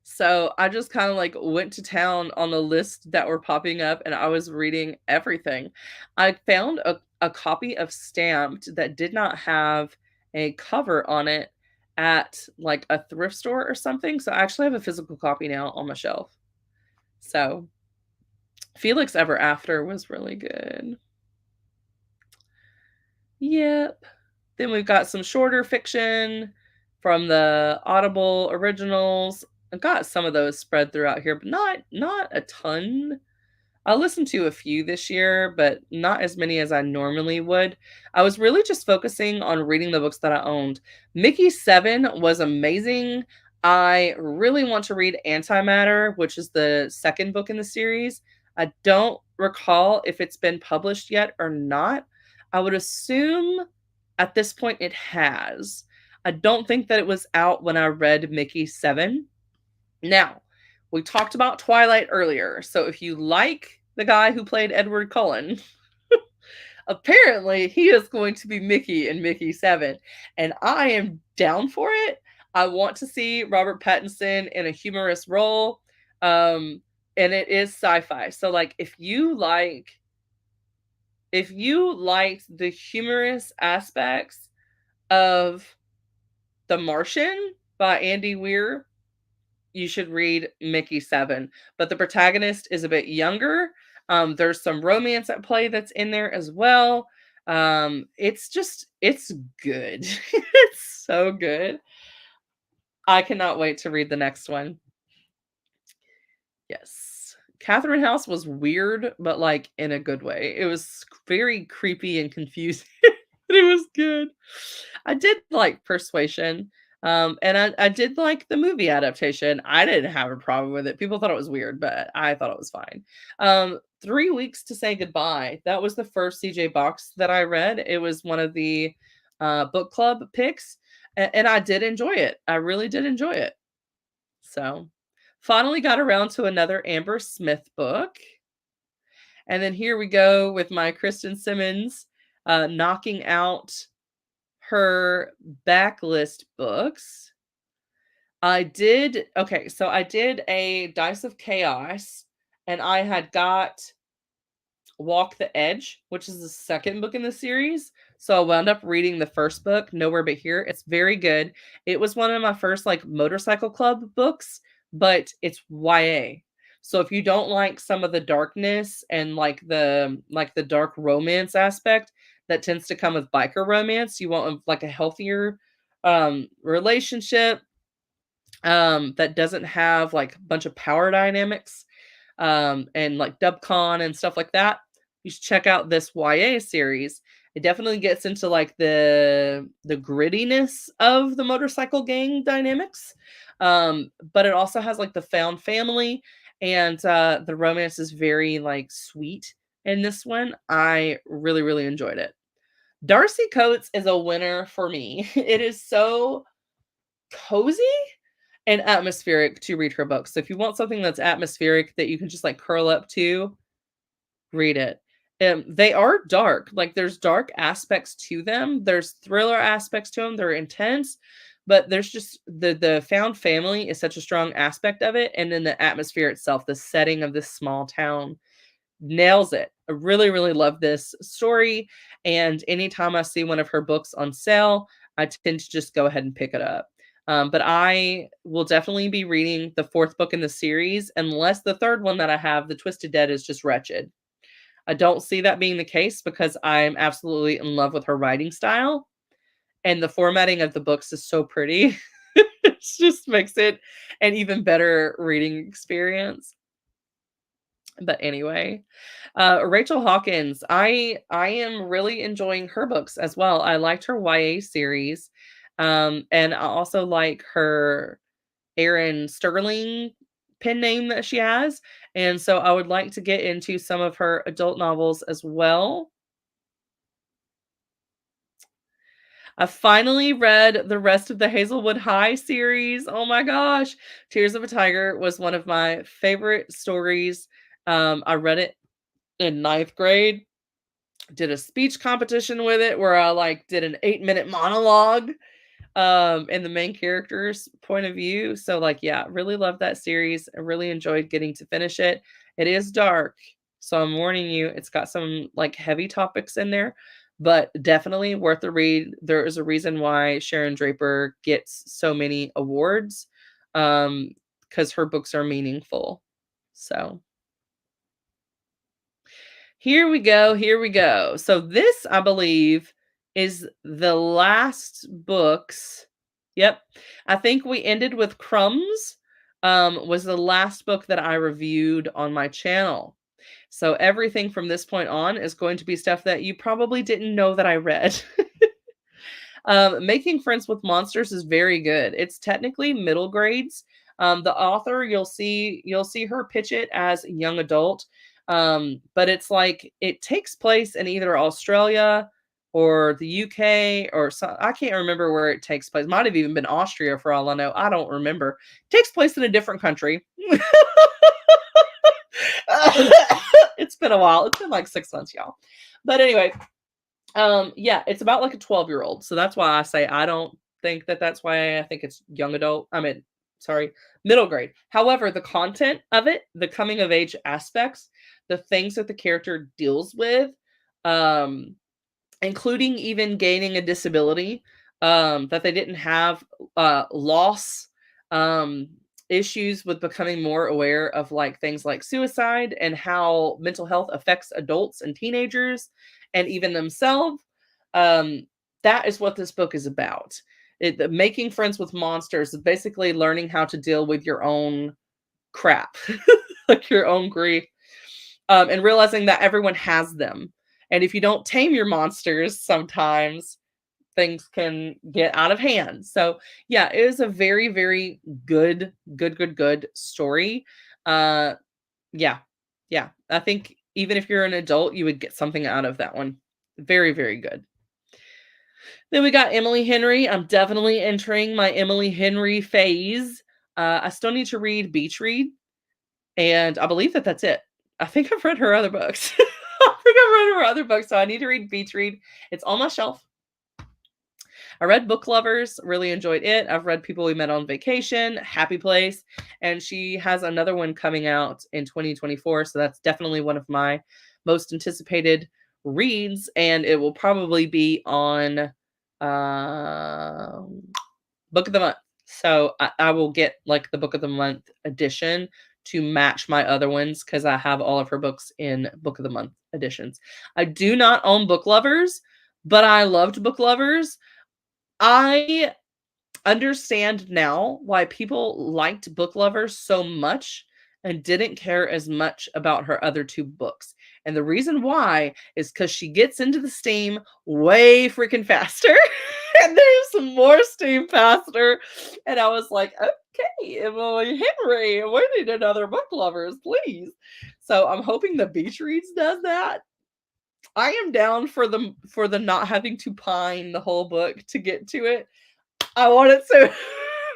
So I just kind of like went to town on the list that were popping up and I was reading everything. I found a copy of Stamped that did not have a cover on it at like a thrift store or something. So I actually have a physical copy now on my shelf. So Felix Ever After was really good. Yep. Then we've got some shorter fiction from the Audible originals. I've got some of those spread throughout here, but not a ton. I listened to a few this year, but not as many as I normally would. I was really just focusing on reading the books that I owned. Mickey 7 was amazing. I really want to read Antimatter, which is the second book in the series. I don't recall if it's been published yet or not. I would assume at this point it has. I don't think that it was out when I read Mickey 7. Now, we talked about Twilight earlier. So if you like the guy who played Edward Cullen, apparently he is going to be Mickey in Mickey 7. And I am down for it. I want to see Robert Pattinson in a humorous role. And it is sci-fi. So like if you liked the humorous aspects of The Martian by Andy Weir, you should read Mickey 7. But the protagonist is a bit younger. There's some romance at play that's in there as well. It's good. It's so good. I cannot wait to read the next one. Yes. Catherine House was weird, but like in a good way. It was very creepy and confusing. But it was good. I did like Persuasion. And I did like the movie adaptation. I didn't have a problem with it. People thought it was weird, but I thought it was fine. 3 Weeks to Say Goodbye. That was the first CJ box that I read. It was one of the book club picks, and I did enjoy it. I really did enjoy it. So, finally got around to another Amber Smith book. And then here we go with my Kristen Simmons knocking out her backlist books. So I did a Dice of Chaos, and I had got Walk the Edge, which is the second book in the series. So I wound up reading the first book, Nowhere But Here. It's very good. It was one of my first like motorcycle club books, but it's YA. So if you don't like some of the darkness and like the dark romance aspect that tends to come with biker romance, you want like a healthier relationship that doesn't have like a bunch of power dynamics and like dubcon and stuff like that. you should check out this YA series. It definitely gets into like the grittiness of the motorcycle gang dynamics. But it also has like the found family, and the romance is very like sweet in this one. I really, really enjoyed it. Darcy Coates is a winner for me. It is so cozy and atmospheric to read her books. So if you want something that's atmospheric that you can just like curl up to, read it. They are dark. Like there's dark aspects to them. There's thriller aspects to them. They're intense, but there's just the found family is such a strong aspect of it, and then the atmosphere itself, the setting of this small town nails it. I really, really love this story. And anytime I see one of her books on sale, I tend to just go ahead and pick it up. But I will definitely be reading the fourth book in the series, unless the third one that I have, The Twisted Dead, is just wretched. I don't see that being the case because I'm absolutely in love with her writing style. And the formatting of the books is so pretty. It just makes it an even better reading experience. But anyway, Rachel Hawkins, I am really enjoying her books as well. I liked her YA series, and I also like her Erin Sterling pen name that she has, and so I would like to get into some of her adult novels as well. I finally read the rest of the Hazelwood High series. Oh my gosh. Tears of a Tiger was one of my favorite stories. I read it in ninth grade, did a speech competition with it where I like did an 8-minute monologue in the main character's point of view. So like yeah, really love that series. I really enjoyed getting to finish it. It is dark, so I'm warning you, it's got some like heavy topics in there, but definitely worth the read. There is a reason why Sharon Draper gets so many awards, because her books are meaningful. So here we go, here we go. So this, I believe, is the last books. Yep. I think we ended with Crumbs, was the last book that I reviewed on my channel. So everything from this point on is going to be stuff that you probably didn't know that I read. Making Friends with Monsters is very good. It's technically middle grades. The author, you'll see her pitch it as young adult, but it's like it takes place in either Australia or the UK or so, I can't remember where it takes place. Might have even been Austria for all I know. I don't remember. It takes place in a different country. It's been a while. It's been like 6 months, y'all. But anyway, yeah, it's about like a 12-year-old. So that's why I say I don't think that that's why I think it's young adult. I mean, sorry, middle grade. However, the content of it, the coming of age aspects, the things that the character deals with, um, including even gaining a disability, that they didn't have, loss, um, issues with becoming more aware of like things like suicide and how mental health affects adults and teenagers and even themselves. Um, that is what this book is about. Making Friends with Monsters is basically learning how to deal with your own crap, like your own grief, and realizing that everyone has them. And if you don't tame your monsters, sometimes things can get out of hand. So yeah, it is a very, very good story. Uh, yeah, yeah. I think even if you're an adult, you would get something out of that one. Very, very good. Then we got Emily Henry. I'm definitely entering my Emily Henry phase. I still need to read Beach Read, and I believe that that's it. I think I've read her other books. I think I've read her other books, so I need to read Beach Read. It's on my shelf. I read Book Lovers, really enjoyed it. I've read People We Met on Vacation, Happy Place, and she has another one coming out in 2024. So that's definitely one of my most anticipated reads, and it will probably be on Book of the Month. So I will get like the Book of the Month edition to match my other ones because I have all of her books in Book of the Month editions. I do not own Book Lovers, but I loved Book Lovers. I understand now why people liked Book Lovers so much, and didn't care as much about her other two books. And the reason why is because she gets into the steam way freaking faster. And there's some more steam faster. And I was like, okay, Emily Henry, we need another book lovers, please. So I'm hoping the Beach Reads does that. I am down for the not having to pine the whole book to get to it. I want it sooner.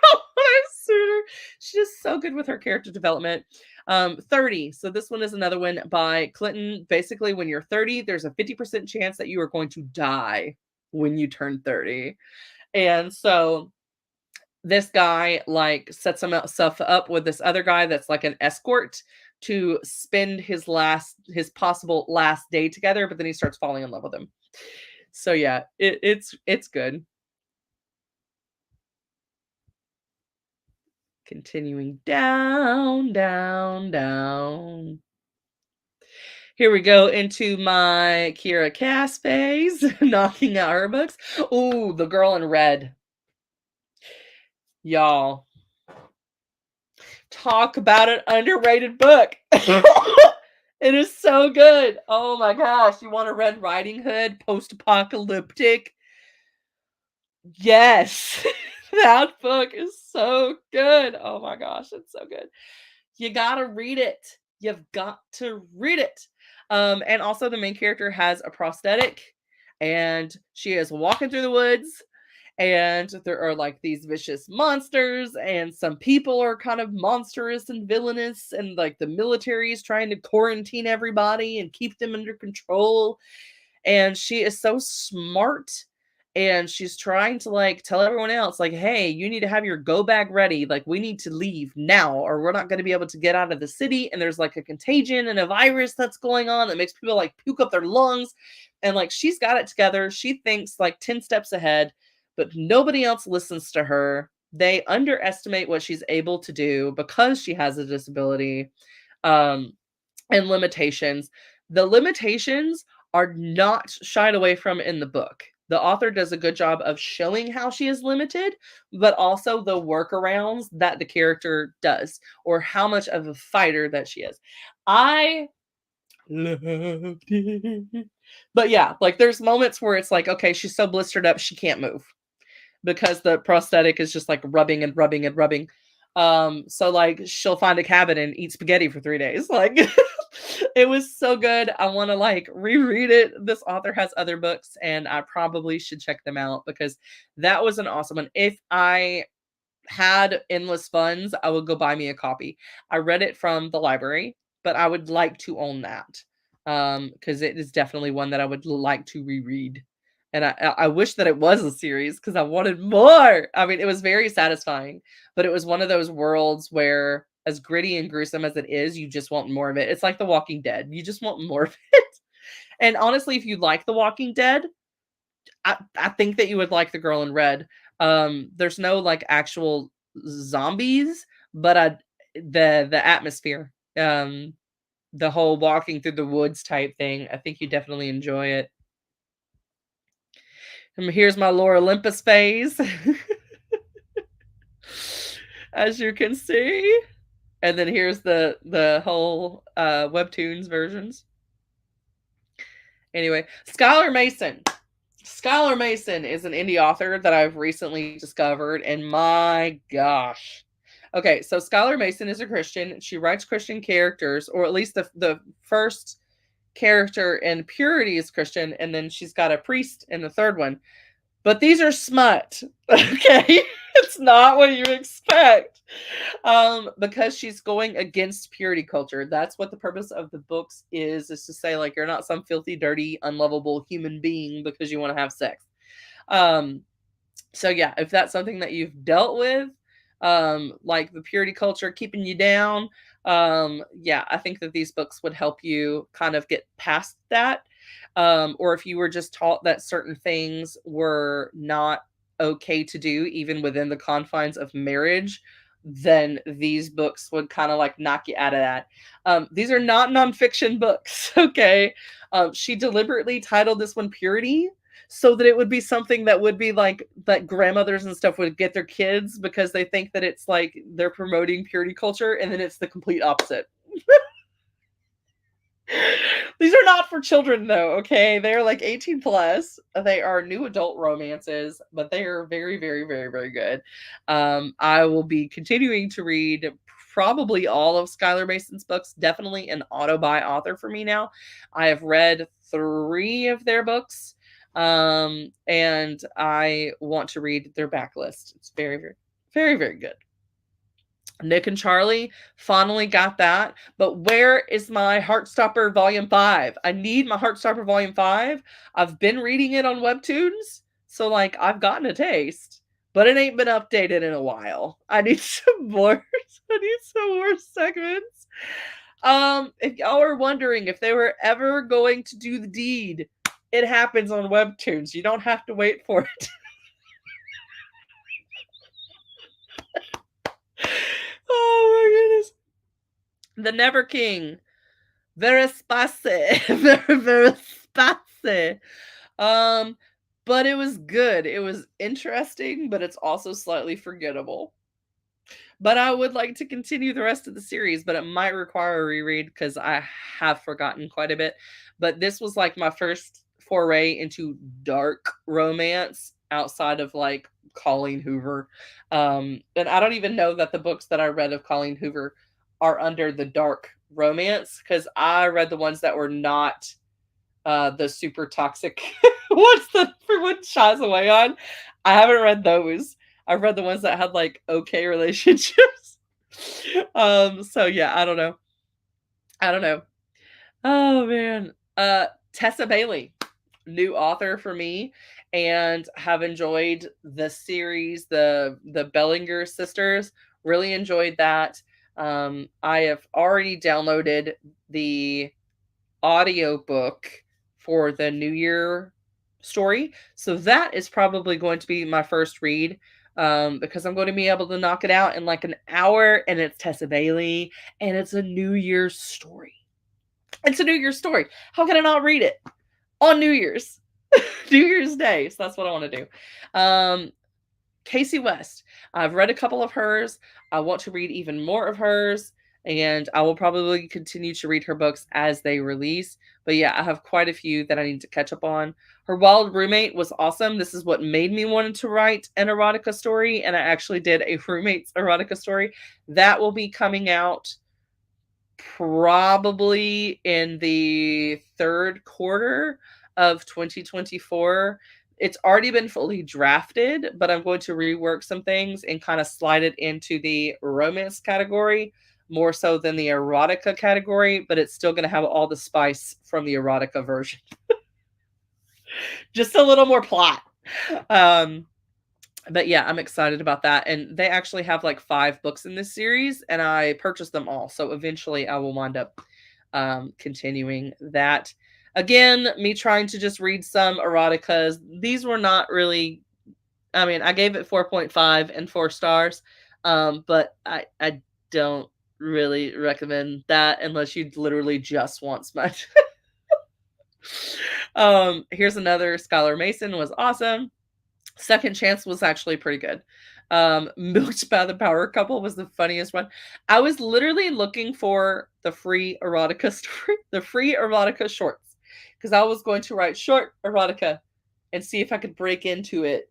I want it sooner. She's just so good with her character development. 30. So this one is another one by Clinton. Basically, when you're 30, there's a 50% chance that you are going to die when you turn 30. And so this guy like sets himself up with this other guy that's like an escort to spend his possible last day together, but then he starts falling in love with him. So yeah, it's good. Continuing down, down, down. Here we go into my Kira Cass phase, knocking out her books. Ooh, The Girl in Red. Y'all, talk about an underrated book. It is so good. Oh my gosh. You want a Red Riding Hood post-apocalyptic? Yes. That book is so good. Oh my gosh, it's so good. You gotta read it. You've got to read it. And also the main character has a prosthetic and she is walking through the woods and there are like these vicious monsters and some people are kind of monstrous and villainous and like the military is trying to quarantine everybody and keep them under control, and she is so smart and she's trying to like tell everyone else like, hey, you need to have your go bag ready, like we need to leave now or we're not going to be able to get out of the city, and there's like a contagion and a virus that's going on that makes people like puke up their lungs, and like she's got it together, she thinks like 10 steps ahead, but nobody else listens to her. They underestimate what she's able to do because she has a disability, um, and limitations. The limitations are not shied away from in the book. The author does a good job of showing how she is limited, but also the workarounds that the character does, or how much of a fighter that she is. I loved it. But yeah, like there's moments where it's like, okay, she's so blistered up, she can't move because the prosthetic is just like rubbing and rubbing and rubbing. So like she'll find a cabin and eat spaghetti for 3 days. Like it was so good. I want to like reread it. This author has other books and I probably should check them out because that was an awesome one. If I had endless funds, I would go buy me a copy. I read it from the library, but I would like to own that. Because it is definitely one that I would like to reread. And I wish that it was a series because I wanted more. I mean, it was very satisfying, but it was one of those worlds where, as gritty and gruesome as it is, you just want more of it. It's like The Walking Dead. You just want more of it. And honestly, if you like The Walking Dead, I think that you would like The Girl in Red. There's no like actual zombies, but the atmosphere, the whole walking through the woods type thing, I think you definitely enjoy it. And here's my Lore Olympus phase. As you can see. And then here's the whole webtoons versions. Anyway, Skylar Mason. Skylar Mason is an indie author that I've recently discovered, and my gosh. Okay, so Skylar Mason is a Christian. She writes Christian characters, or at least the first character in Purity is Christian, and then she's got a priest in the third one. But these are smut. Okay? It's not what you expect. Because she's going against purity culture. That's what the purpose of the books is to say, like, you're not some filthy, dirty, unlovable human being because you want to have sex. So yeah, if that's something that you've dealt with, like the purity culture keeping you down, yeah, I think that these books would help you kind of get past that. Or if you were just taught that certain things were not okay to do, even within the confines of marriage, then these books would kind of like knock you out of that. These are not nonfiction books, okay? She deliberately titled this one Purity so that it would be something that would be like that grandmothers and stuff would get their kids because they think that it's like they're promoting purity culture, and then it's the complete opposite. These are not for children though, okay? They're like 18 plus. They are new adult romances, but they are very, very, very, very good. I will be continuing to read probably all of Skylar Mason's books. Definitely an auto-buy author for me now. I have read 3 of their books, and I want to read their backlist. It's very, very, very, very good. Nick and Charlie finally got that, but where is my Heartstopper Volume 5? I need my Heartstopper Volume 5. I've been reading it on Webtoons, so like I've gotten a taste, but it ain't been updated in a while. I need some more. I need some more segments. If y'all are wondering if they were ever going to do the deed, it happens on Webtoons. You don't have to wait for it. Oh my goodness. The Never King. Very spicy. Very, very spicy. But it was good. It was interesting, but it's also slightly forgettable. But I would like to continue the rest of the series, but it might require a reread because I have forgotten quite a bit. But this was like my first foray into dark romance outside of like Colleen Hoover. And I don't even know that the books that I read of Colleen Hoover are under the dark romance because I read the ones that were not the super toxic ones that everyone shies away on. I haven't read those. I've read the ones that had like okay relationships. So yeah, I don't know. I don't know. Oh man. Tessa Bailey, new author for me, and have enjoyed the series, the Bellinger sisters. Really enjoyed that. I have already downloaded the audiobook for the New Year story. So that is probably going to be my first read, because I'm going to be able to knock it out in like an hour, and it's Tessa Bailey, and it's a New Year's story. It's a New Year's story. How can I not read it on New Year's? New Year's Day. So that's what I want to do. Casey West. I've read a couple of hers. I want to read even more of hers, and I will probably continue to read her books as they release. But yeah, I have quite a few that I need to catch up on. Her Wild Roommate was awesome. This is what made me want to write an erotica story, and I actually did a roommate's erotica story. That will be coming out probably in the third quarter of 2024. It's already been fully drafted, but I'm going to rework some things and kind of slide it into the romance category more so than the erotica category, but it's still going to have all the spice from the erotica version. Just a little more plot. But yeah, I'm excited about that. And they actually have like 5 books in this series, and I purchased them all. So eventually I will wind up continuing that. Again, me trying to just read some eroticas. These were not really, I mean, I gave it 4.5 and 4 stars. But I don't really recommend that unless you literally just want smut. Here's another. Skylar Mason was awesome. Second Chance was actually pretty good. Milked by the Power Couple was the funniest one. I was literally looking for the free erotica story, the free erotica shorts, because I was going to write short erotica and see if I could break into it.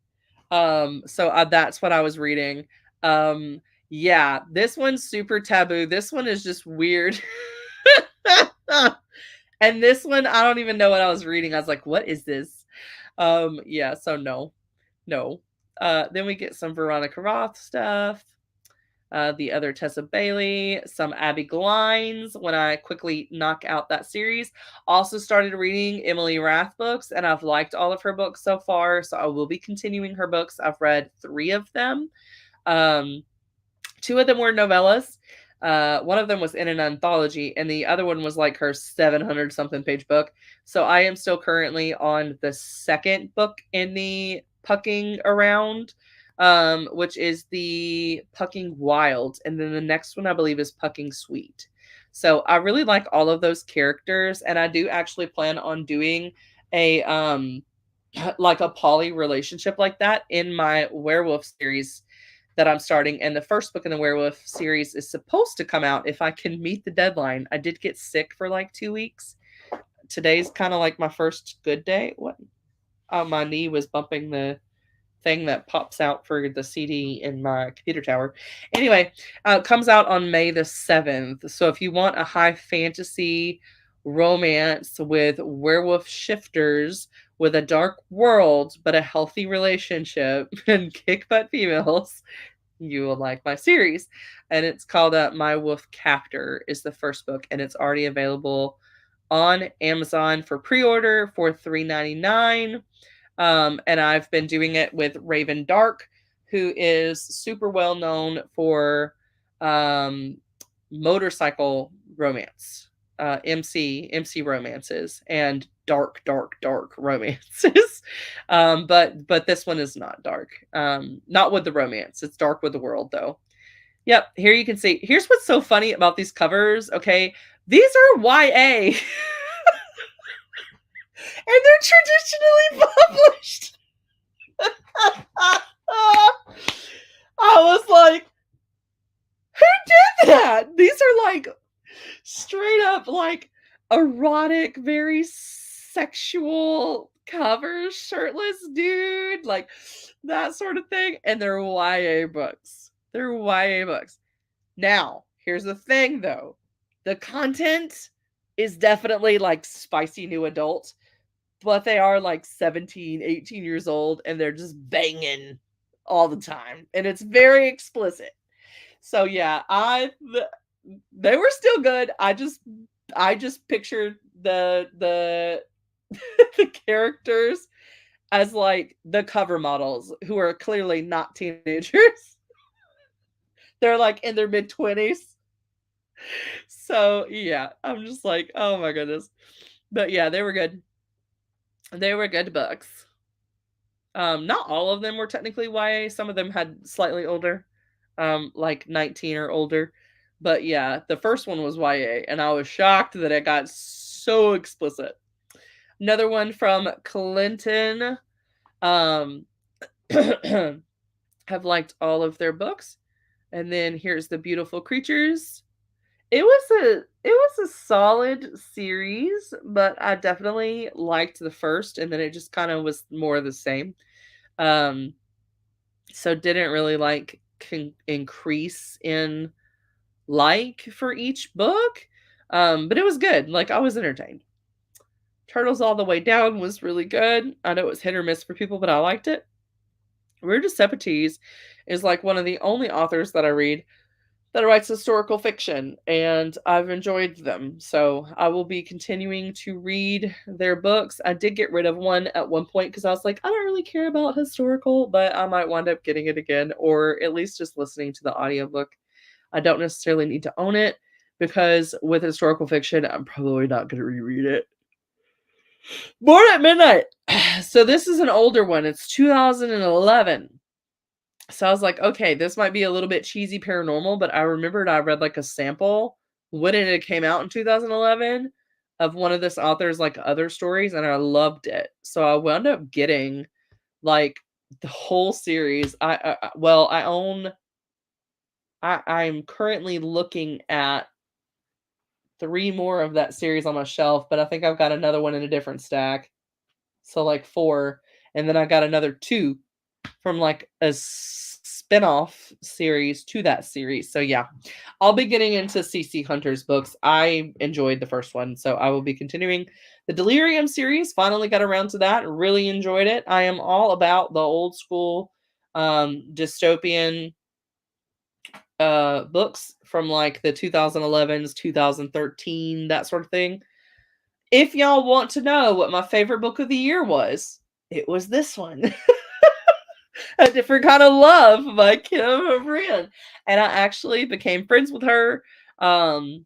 So that's what I was reading. Yeah, this one's super taboo. This one is just weird. And this one, I don't even know what I was reading. I was like, what is this? Yeah, so no. Then we get some Veronica Roth stuff, the other Tessa Bailey, some Abby Glines when I quickly knock out that series. Also started reading Emily Rath books, and I've liked all of her books so far, so I will be continuing her books. I've read 3 of them. 2 of them were novellas. One of them was in an anthology, and the other one was like her 700 something page book. So I am still currently on the second book in the Pucking Around, which is the Pucking Wild, and then the next one I believe is Pucking Sweet. So I really like all of those characters, and I do actually plan on doing a like a poly relationship like that in my werewolf series that I'm starting. And the first book in the werewolf series is supposed to come out if I can meet the deadline. I did get sick for like 2 weeks. Today's kind of like my first good day. What? Oh, my knee was bumping the thing that pops out for the CD in my computer tower. Anyway, it comes out on May the 7th. So if you want a high fantasy romance with werewolf shifters with a dark world but a healthy relationship and kick butt females, you will like my series. And it's called My Wolf Captor is the first book, and it's already available on Amazon for pre-order for $3.99. And I've been doing it with Raven Dark, who is super well known for motorcycle romance, MC romances, and dark romances. But this one is not dark. Not with the romance. It's dark with the world though. Yep, here you can see. Here's what's so funny about these covers, okay? These are YA. And they're traditionally published. I was like, who did that? These are like straight up like erotic, very sexual covers, shirtless dude, like that sort of thing. And they're YA books. They're YA books. Now, here's the thing though. The content is definitely like spicy new adult, but they are like 17, 18 years old and they're just banging all the time. And it's very explicit. So yeah, they were still good. I just pictured the the characters as like the cover models who are clearly not teenagers. They're like in their mid-20s. So yeah, I'm just like, oh my goodness. But yeah, they were good. They were good books. Not all of them were technically YA. Some of them had slightly older, like 19 or older. But yeah, the first one was YA, and I was shocked that it got so explicit. Another one from Clinton. Um, have liked all of their books. And then here's The Beautiful Creatures. It was a solid series, but I definitely liked the first, and then it just kind of was more of the same. Um, so didn't really like increase in like for each book. But it was good. Like I was entertained. Turtles All the Way Down was really good. I know it was hit or miss for people, but I liked it. Weird Separates is like one of the only authors that I read that writes historical fiction, and I've enjoyed them. So I will be continuing to read their books. I did get rid of one at one point because I was like, I don't really care about historical, but I might wind up getting it again, or at least just listening to the audiobook. I don't necessarily need to own it because with historical fiction, I'm probably not going to reread it. Born at Midnight. So this is an older one. It's 2011. So I was like, okay, this might be a little bit cheesy paranormal, but I remembered I read like a sample when it came out in 2011 of one of this author's like other stories, and I loved it. So I wound up getting like the whole series. I'm currently looking at 3 more of that series on my shelf, but I think I've got another one in a different stack. So like 4, and then I got another 2 from like a spin-off series to that series. So yeah, I'll be getting into CC Hunter's books. I enjoyed the first one, so I will be continuing the Delirium series. Finally got around to that. Really enjoyed it. I am all about the old school dystopian books from like the 2011s, 2013, that sort of thing. If y'all want to know what my favorite book of the year was, it was this one. A Different Kind of Love by Kim O'Brien. And I actually became friends with her on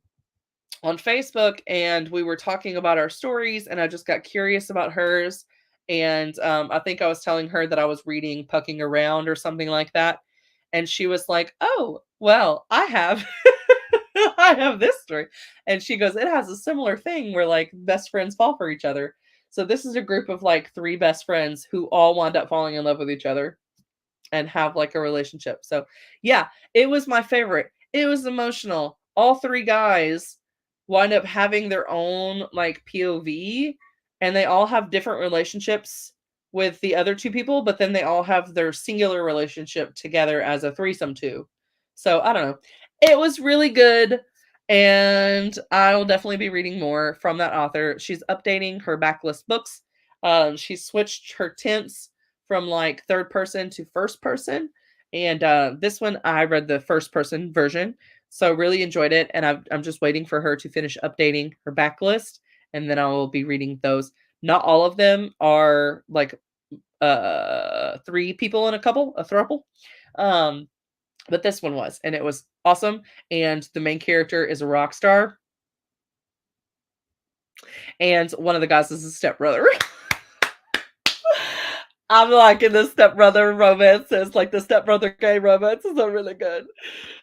Facebook, and we were talking about our stories, and I just got curious about hers. And I think I was telling her that I was reading Pucking Around or something like that. And she was like, oh, well, I have I have this story. And she goes, it has a similar thing where like best friends fall for each other. So this is a group of like 3 best friends who all wound up falling in love with each other and have like a relationship. So, yeah, it was my favorite. It was emotional. All 3 guys wind up having their own like POV, and they all have different relationships with the other 2 people, but then they all have their singular relationship together as a threesome too. So, I don't know. It was really good, and I will definitely be reading more from that author. She's updating her backlist books. She switched her tense from like third person to first person. And this one, I read the first person version. So really enjoyed it. And I'm just waiting for her to finish updating her backlist. And then I will be reading those. Not all of them are like 3 people in a couple, a throuple. Um, but this one was, and it was awesome. And the main character is a rock star. And one of the guys is a stepbrother. I'm liking the stepbrother romances, like the stepbrother gay romances are really good.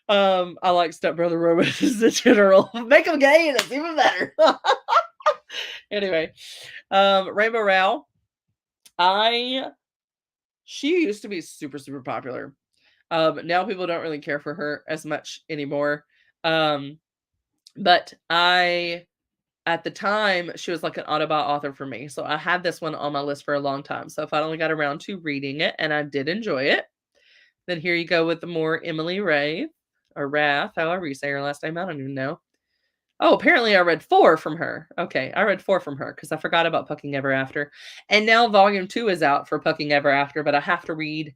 I like stepbrother romances in general. Make them gay and it's even better. Anyway, Rainbow Rowell. She used to be super, super popular. Now people don't really care for her as much anymore. But at the time, she was like an Autobot author for me. So I had this one on my list for a long time. So I finally got around to reading it, and I did enjoy it. Then here you go with the more Emily Ray, or Rath, however you say her last name. I don't even know. Oh, apparently I read 4 from her. Okay, I read 4 from her because I forgot about Pucking Ever After. And now volume 2 is out for Pucking Ever After, but I have to read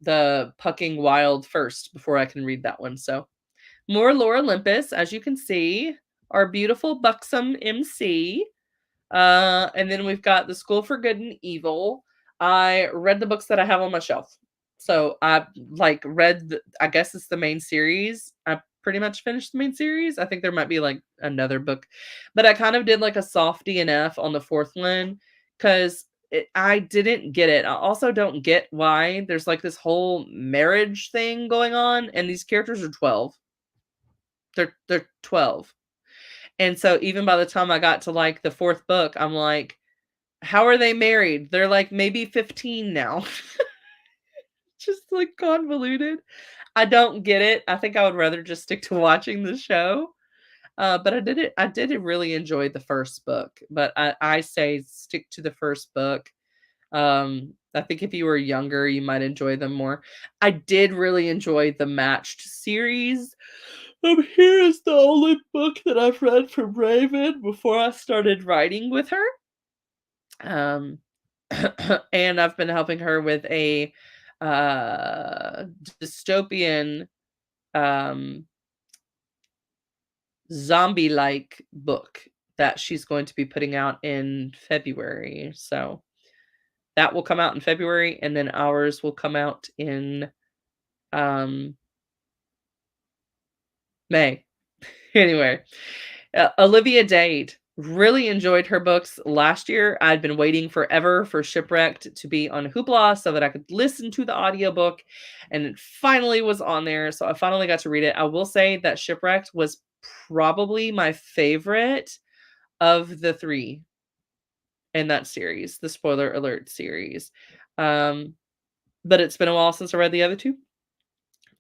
the Pucking Wild first before I can read that one. So more Laura Olympus, as you can see, our beautiful buxom MC. And then we've got The School for Good and Evil. I read the books that I have on my shelf. So I like read, I guess it's the main series. I pretty much finished the main series. I think there might be like another book, but I kind of did like a soft DNF on the 4th one because I didn't get it. I also don't get why there's like this whole marriage thing going on, and these characters are 12. They're 12. And so even by the time I got to like the 4th book, I'm like, how are they married? They're like maybe 15 now. Just like convoluted. I don't get it. I think I would rather just stick to watching the show. But I did really enjoy the first book, but I say stick to the first book. I think if you were younger, you might enjoy them more. I did really enjoy the Matched series. Here is the only book that I've read from Raven before I started writing with her. And I've been helping her with a dystopian zombie-like book that she's going to be putting out in February. So that will come out in February, and then ours will come out in May. Anyway, Olivia Dade. Really enjoyed her books last year. I'd been waiting forever for Shipwrecked to be on Hoopla so that I could listen to the audiobook, and it finally was on there. So I finally got to read it. I will say that Shipwrecked was probably my favorite of the 3 in that series, the spoiler alert series. But it's been a while since I read the other 2.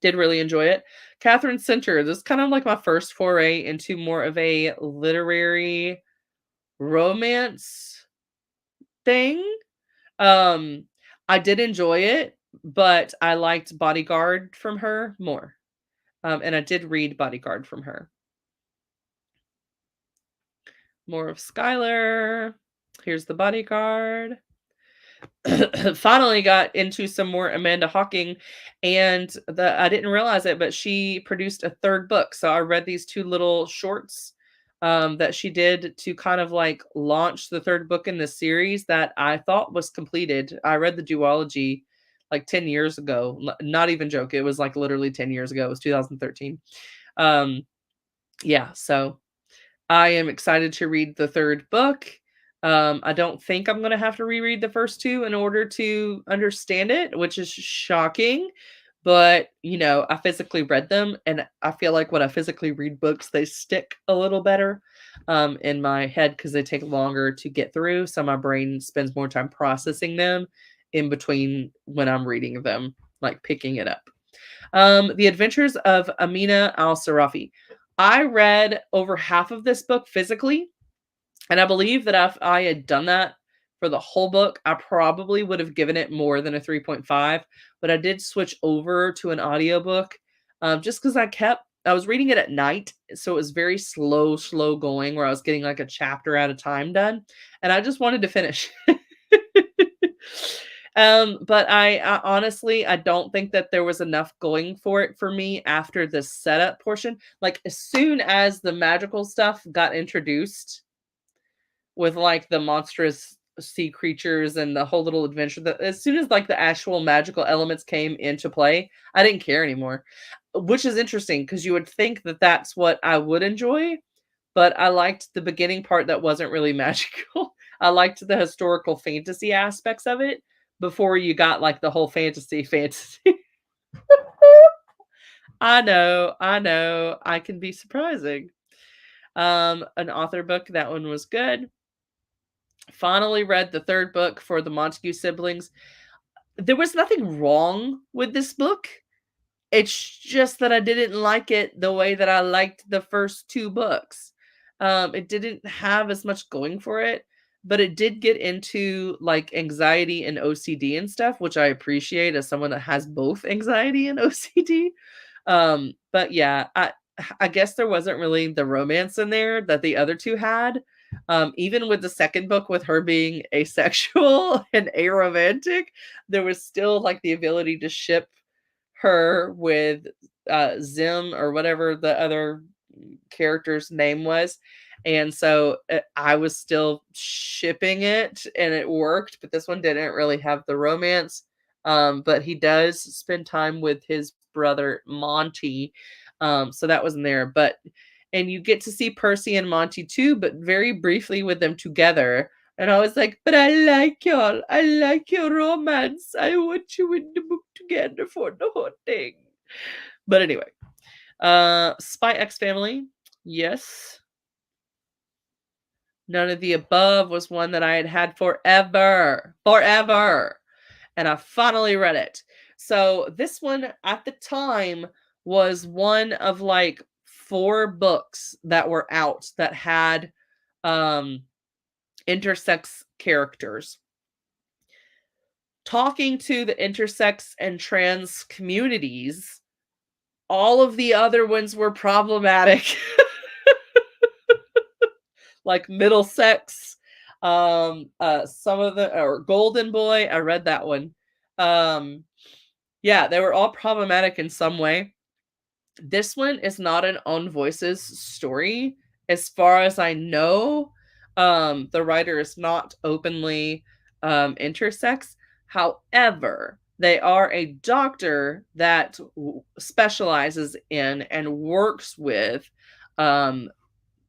Did really enjoy it. Catherine Center. This is kind of like my first foray into more of a literary romance thing. I did enjoy it, but I liked Bodyguard from her more. And I did read Bodyguard from her. More of Skylar. Here's the Bodyguard. Finally got into some more Amanda Hawking, and I didn't realize it, but she produced a 3rd book. So I read these 2 little shorts that she did to kind of like launch the 3rd book in the series that I thought was completed. I read the duology like 10 years ago. Not even joke. It was like literally 10 years ago. It was 2013. Yeah, so I am excited to read the 3rd book. I don't think I'm going to have to reread the first 2 in order to understand it, which is shocking. but, I physically read them, and I feel like when I physically read books, they stick a little better, in my head because they take longer to get through, so my brain spends more time processing them in between when I'm reading them, like, picking it up. The Adventures of Amina al-Sarafi. I read over half of this book physically, and I believe that if I had done that for the whole book, I probably would have given it more than a 3.5, but I did switch over to an audiobook, just because I was reading it at night, so it was very slow going where I was getting like a chapter at a time done, and I just wanted to finish. But I honestly, I don't think that there was enough going for it for me after the setup portion. Like, as soon as the magical stuff got introduced, with, like, the monstrous sea creatures and the whole little adventure, that as soon as, like, the actual magical elements came into play, I didn't care anymore, which is interesting because you would think that that's what I would enjoy, but I liked the beginning part that wasn't really magical. I liked the historical fantasy aspects of it before you got, like, the whole fantasy. I know, I can be surprising. An author book, that one was good. Finally read the 3rd book for the Montague siblings. There was nothing wrong with this book. It's just that I didn't like it the way that I liked the first 2 books. It didn't have as much going for it, but it did get into, like, anxiety and OCD and stuff, which I appreciate as someone that has both anxiety and OCD. But yeah, I guess there wasn't really the romance in there that the other 2 had. Even with the 2nd book with her being asexual and aromantic, there was still, like, the ability to ship her with, Zim or whatever the other character's name was, and so, I was still shipping it, and it worked, but this one didn't really have the romance, but he does spend time with his brother Monty, so that wasn't there, and you get to see Percy and Monty too, but very briefly with them together, and I was like, "But I like y'all. I like your romance. I want you in the book together for the whole thing." But anyway, Spy X Family, yes. None of the Above was one that I had had forever, and I finally read it. So this one at the time was one of like 4 books that were out that had um intersex characters. Talking to the intersex and trans communities, all of the other ones were problematic. Like Middlesex, some of the or Golden Boy, I read that one. Um, yeah, they were all problematic in some way. This one is not an Own Voices story. As far as I know, the writer is not openly intersex. However, they are a doctor that specializes in and works with um,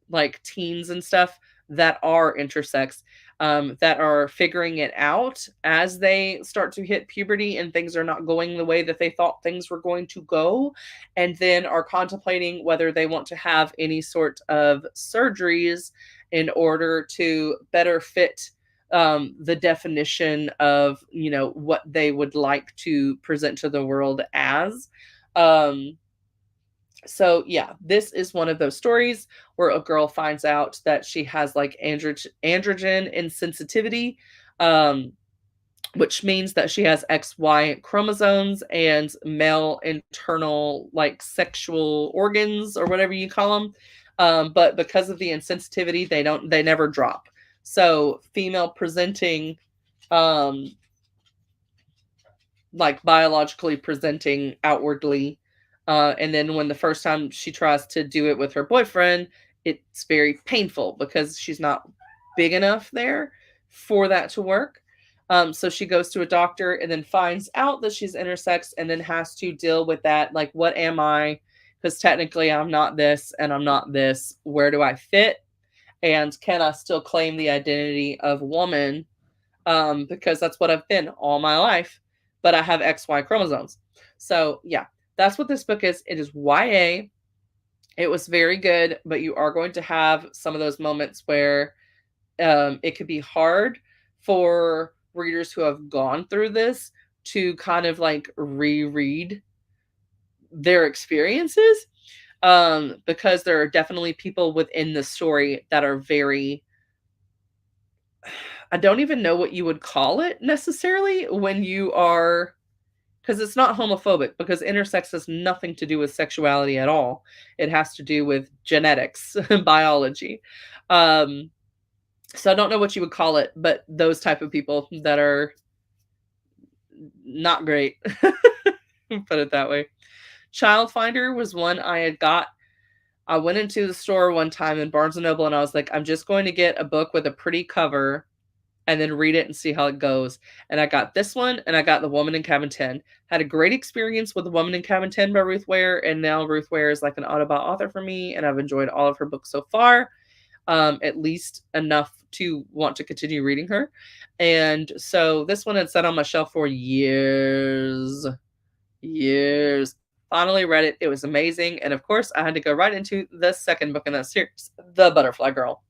like teens and stuff that are intersex, that are figuring it out as they start to hit puberty and things are not going the way that they thought things were going to go, and then are contemplating whether they want to have any sort of surgeries in order to better fit the definition of what they would like to present to the world as. So yeah, this is one of those stories where a girl finds out that she has like androgen insensitivity, um, which means that she has XY chromosomes and male internal like sexual organs or whatever you call them. But because of the insensitivity, they never drop. So female presenting, um, like biologically presenting outwardly. And then when the first time she tries to do it with her boyfriend, it's very painful because she's not big enough there for that to work. So she goes to a doctor and then finds out that she's intersex and then has to deal with that. Like, what am I? Because technically I'm not this and I'm not this. Where do I fit? And can I still claim the identity of woman, because that's what I've been all my life, but I have XY chromosomes. So yeah, that's what this book is. It is YA. It was very good, but you are going to have some of those moments where it could be hard for readers who have gone through this to kind of like reread their experiences, because there are definitely people within the story that are very, I don't even know what you would call it necessarily when you are, because it's not homophobic, because intersex has nothing to do with sexuality at all. It has to do with genetics, biology. Um, so I don't know what you would call it, but those type of people that are not great. Put it that way. Child Finder was one I had got. I went into the store one time in Barnes and Noble and I was like, I'm just going to get a book with a pretty cover and then read it and see how it goes. And I got this one and I got The Woman in Cabin 10. Had a great experience with The Woman in Cabin 10 by Ruth Ware, and now Ruth Ware is like an Audubon author for me, and I've enjoyed all of her books so far, at least enough to want to continue reading her. And so this one had sat on my shelf for years. Finally read it. It was amazing. And of course, I had to go right into the second book in that series, The Butterfly Girl.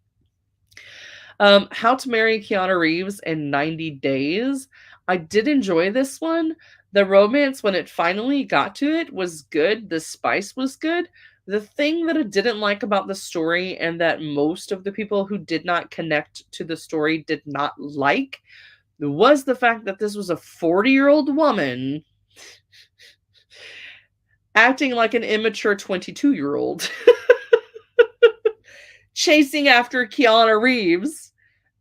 How to Marry Keanu Reeves in 90 Days. I did enjoy this one. The romance, when it finally got to it, was good. The spice was good. The thing that I didn't like about the story, and that most of the people who did not connect to the story did not like, was the fact that this was a 40-year-old woman acting like an immature 22-year-old chasing after Keanu Reeves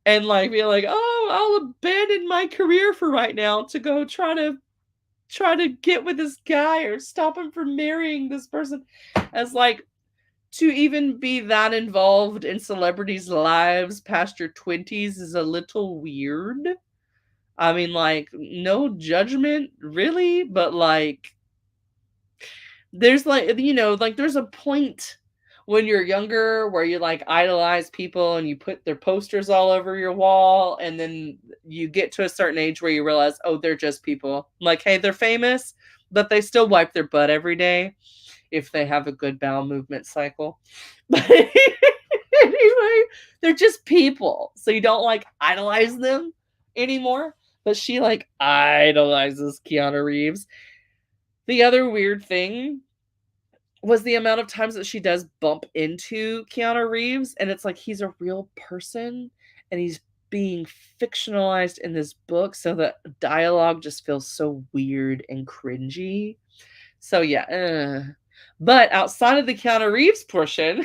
and like being like, oh, I'll abandon my career for right now to go try to get with this guy or stop him from marrying this person. As like, to even be that involved in celebrities' lives past your 20s is a little weird. I mean, like, no judgment really, but like, there's like, like there's a point when you're younger where you like idolize people and you put their posters all over your wall, and then you get to a certain age where you realize, oh, they're just people. Like, hey, they're famous, but they still wipe their butt every day if they have a good bowel movement cycle. But anyway, they're just people. So you don't like idolize them anymore. But she like idolizes Keanu Reeves. The other weird thing was the amount of times that she does bump into Keanu Reeves, and it's like he's a real person and he's being fictionalized in this book, so the dialogue just feels so weird and cringy. So yeah, but outside of the Keanu Reeves portion,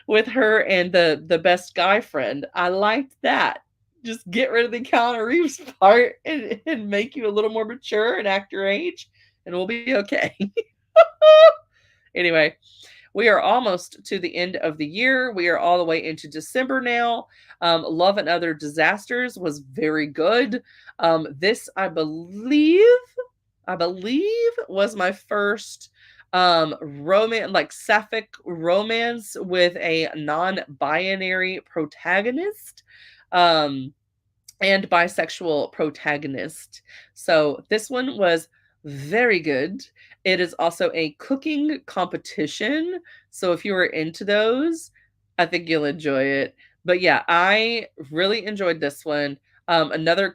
with her and the best guy friend, I liked that. Just get rid of the Keanu Reeves part and make you a little more mature and act your age, and we'll be okay. Anyway, we are almost to the end of the year. We are all the way into December now. Love and Other Disasters was very good. This, I believe, was my first romance, like sapphic romance with a non-binary protagonist. And bisexual protagonist. So this one was very good. It is also a cooking competition. So if you are into those, I think you'll enjoy it. But yeah, I really enjoyed this one. Another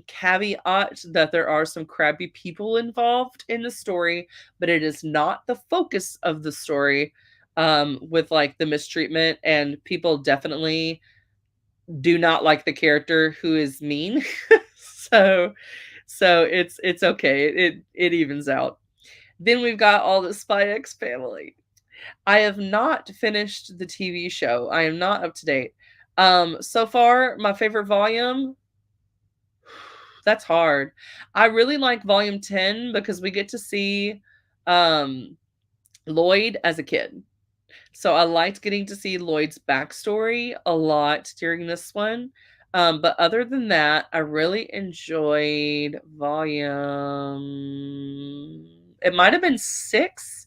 caveat that there are some crabby people involved in the story, but it is not the focus of the story, with like the mistreatment, and people definitely do not like the character who is mean. so it's okay. It evens out. Then we've got all the Spy X Family. I have not finished the TV show. I am not up to date. So far, my favorite volume, that's hard. I really like volume 10 because we get to see Lloyd as a kid. So I liked getting to see Lloyd's backstory a lot during this one. But other than that, I really enjoyed volume. It might have been 6,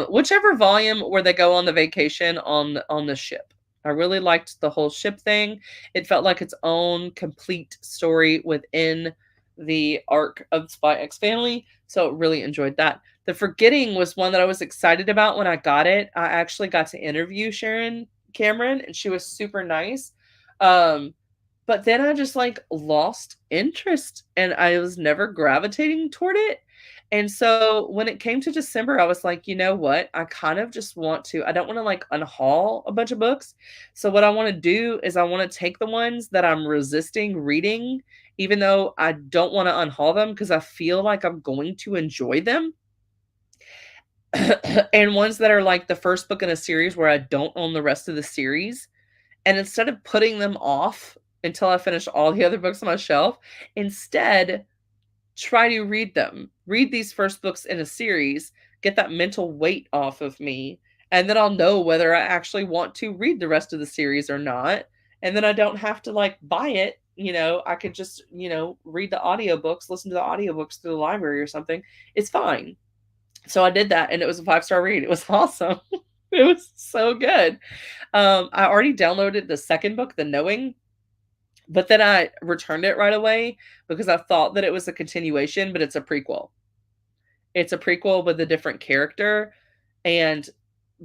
whichever volume where they go on the vacation on the ship. I really liked the whole ship thing. It felt like its own complete story within the arc of Spy X Family. So really enjoyed that. The Forgetting was one that I was excited about when I got it. I actually got to interview Sharon Cameron, and she was super nice. Um, but then I just like lost interest and I was never gravitating toward it. And so when it came to December, I was like, you know what? I kind of just want to, I don't want to like unhaul a bunch of books. So what I want to do is I want to take the ones that I'm resisting reading, even though I don't want to unhaul them because I feel like I'm going to enjoy them. And ones that are like the first book in a series where I don't own the rest of the series. And instead of putting them off until I finish all the other books on my shelf, instead try to read them. Read these first books in a series, get that mental weight off of me, and then I'll know whether I actually want to read the rest of the series or not. And then I don't have to like buy it. I could just, read the audiobooks, listen to the audiobooks through the library or something. It's fine. So I did that and it was a 5-star read. It was awesome. It was so good. I already downloaded the second book, The Knowing, but then I returned it right away because I thought that it was a continuation, but it's a prequel. It's a prequel with a different character. And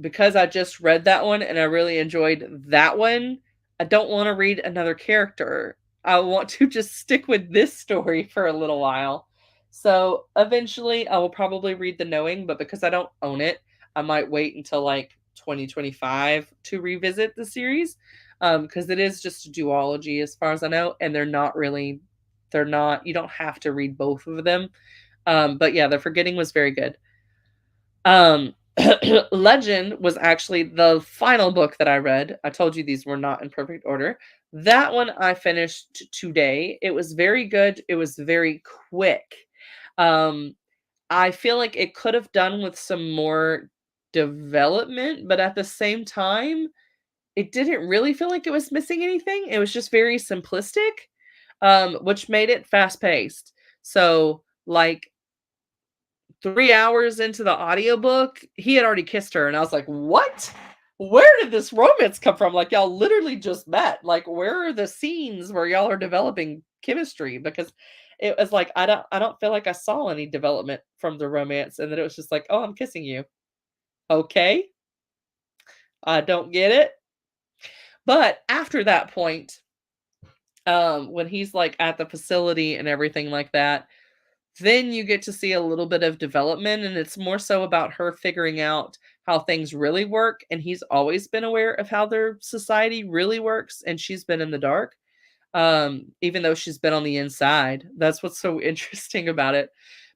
because I just read that one and I really enjoyed that one, I don't want to read another character. I want to just stick with this story for a little while. So eventually I will probably read The Knowing, but because I don't own it, I might wait until like 2025 to revisit the series. Because it is just a duology as far as I know, and they're not, you don't have to read both of them. But yeah, The Forgetting was very good. Um, Legend was actually the final book that I read. I told you these were not in perfect order. That one I finished today. It was very good. It was very quick. Um, I feel like it could have done with some more development, but at the same time, it didn't really feel like it was missing anything. It was just very simplistic, which made it fast paced. So, like 3 hours into the audiobook, he had already kissed her, and I was like, "What? Where did this romance come from? Like, y'all literally just met. Like, where are the scenes where y'all are developing chemistry?" Because it was like, I don't feel like I saw any development from the romance, and then it was just like, "Oh, I'm kissing you." Okay, I don't get it. But after that point, when he's, like, at the facility and everything like that, then you get to see a little bit of development, and it's more so about her figuring out how things really work, and he's always been aware of how their society really works, and she's been in the dark, even though she's been on the inside. That's what's so interesting about it.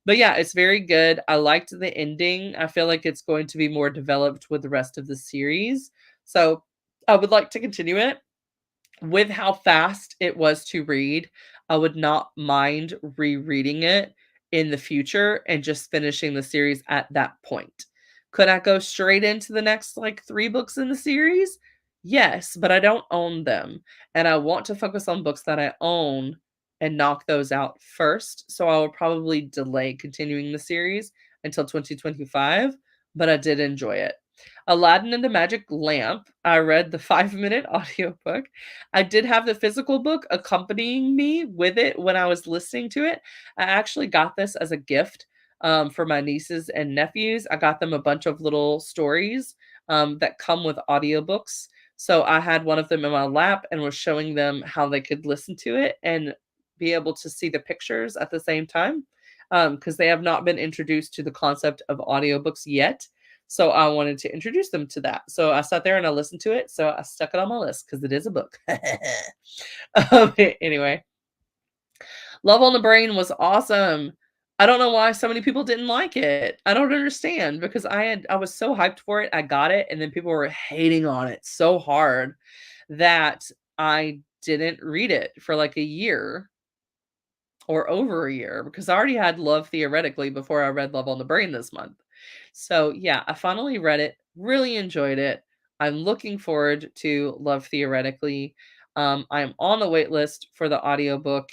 But yeah, it's very good. I liked the ending. I feel like it's going to be more developed with the rest of the series. So, I would like to continue it. With how fast it was to read, I would not mind rereading it in the future and just finishing the series at that point. Could I go straight into the next like 3 books in the series? Yes, but I don't own them, and I want to focus on books that I own and knock those out first, so I will probably delay continuing the series until 2025, but I did enjoy it. Aladdin and the Magic Lamp, I read the 5-minute audiobook. I did have the physical book accompanying me with it when I was listening to it. I actually got this as a gift, for my nieces and nephews. I got them a bunch of little stories, that come with audiobooks. So I had one of them in my lap and was showing them how they could listen to it and be able to see the pictures at the same time, because they have not been introduced to the concept of audiobooks yet. So I wanted to introduce them to that. So I sat there and I listened to it. So I stuck it on my list because it is a book. Anyway, Love on the Brain was awesome. I don't know why so many people didn't like it. I don't understand because I was so hyped for it. I got it, and then people were hating on it so hard that I didn't read it for like a year or over a year because I already had Love Theoretically before I read Love on the Brain this month. So, yeah, I finally read it, really enjoyed it. I'm looking forward to Love Theoretically. I'm on the wait list for the audiobook,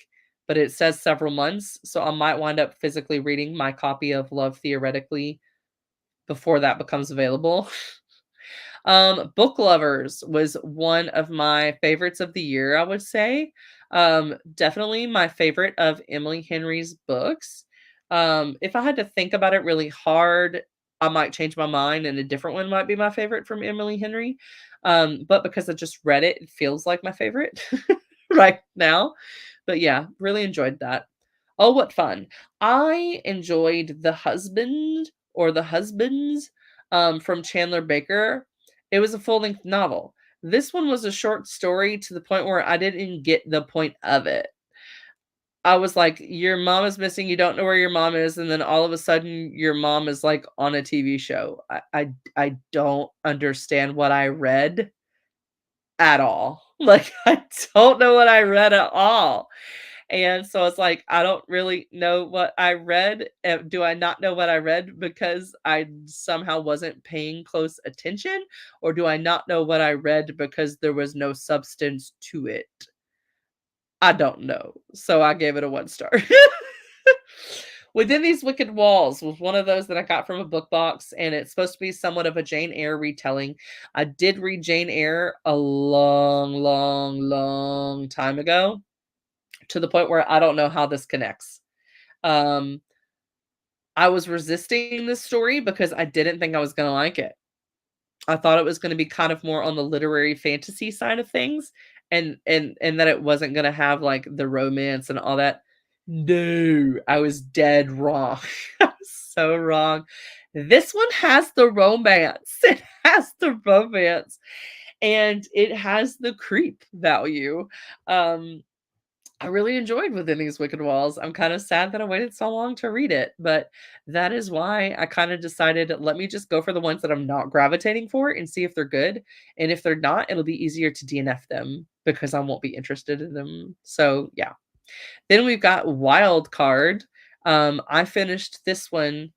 but it says several months, so I might wind up physically reading my copy of Love Theoretically before that becomes available. Book Lovers was one of my favorites of the year, I would say. Definitely my favorite of Emily Henry's books. If I had to think about it really hard, I might change my mind and a different one might be my favorite from Emily Henry. But because I just read it, it feels like my favorite right now. But yeah, really enjoyed that. Oh, what fun. I enjoyed The Husband or The Husbands from Chandler Baker. It was a full-length novel. This one was a short story to the point where I didn't get the point of it. I was like, "Your mom is missing, you don't know where your mom is, and then all of a sudden your mom is, like, on a TV show." I don't understand what I read at all. Like, I don't know what I read at all. And so it's like, I don't really know what I read. Do I not know what I read because I somehow wasn't paying close attention? Or do I not know what I read because there was no substance to it? I don't know. So I gave it a 1 star. Within These Wicked Walls was one of those that I got from a book box, and it's supposed to be somewhat of a Jane Eyre retelling. I did read Jane Eyre a long, long, long time ago to the point where I don't know how this connects. Um, I was resisting this story because I didn't think I was gonna like it. I thought it was gonna be kind of more on the literary fantasy side of things, and that it wasn't gonna have, like, the romance and all that. No, I was dead wrong. I was so wrong. This one has the romance. It has the romance, and it has the creep value. Um, I really enjoyed Within These Wicked Walls. I'm kind of sad that I waited so long to read it, but that is why I kind of decided, let me just go for the ones that I'm not gravitating for and see if they're good. And if they're not, it'll be easier to DNF them because I won't be interested in them. So yeah. Then we've got Wild Card. I finished this one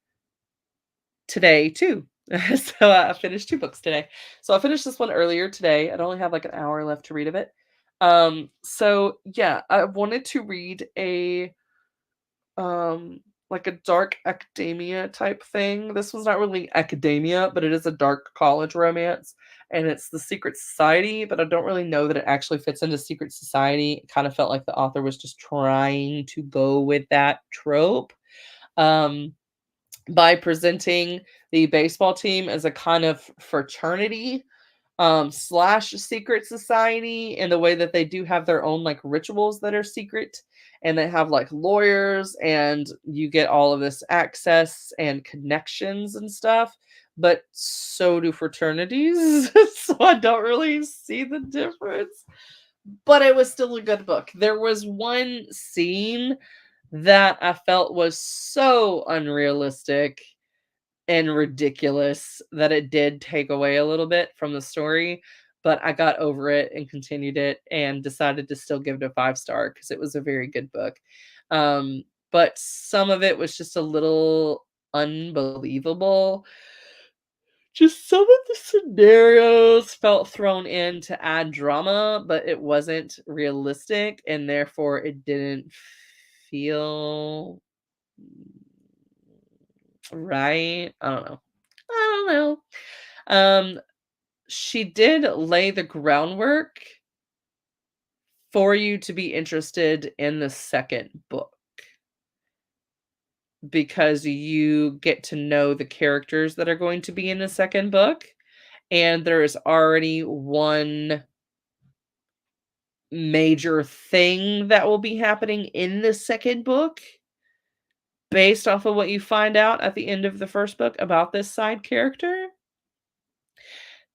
today too. So I finished 2 books today. So I finished this one earlier today. I'd only have like an hour left to read of it. So yeah, I wanted to read a um like a dark academia type thing. This was not really academia, but it is a dark college romance and it's The Secret Society, but I don't really know that it actually fits into Secret Society. It kind of felt like the author was just trying to go with that trope. Um by presenting the baseball team as a kind of fraternity slash secret society in the way that they do have their own like rituals that are secret and they have like lawyers and you get all of this access and connections and stuff, but so do fraternities. So I don't really see the difference, but it was still a good book. There was one scene that I felt was so unrealistic and ridiculous that it did take away a little bit from the story, but I got over it and continued it and decided to still give it a 5 star because it was a very good book. But some of it was just a little unbelievable. Just some of the scenarios felt thrown in to add drama, but it wasn't realistic and therefore it didn't feel right. I don't know. I don't know. Um, she did lay the groundwork for you to be interested in the second book because you get to know the characters that are going to be in the second book, and there is already one major thing that will be happening in the second book based off of what you find out at the end of the first book about this side character.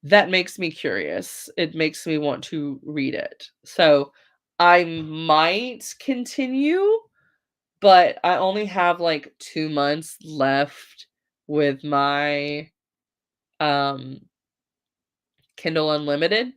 That makes me curious. It makes me want to read it. So, I might continue, but I only have, like, 2 months left with my, um, Kindle Unlimited.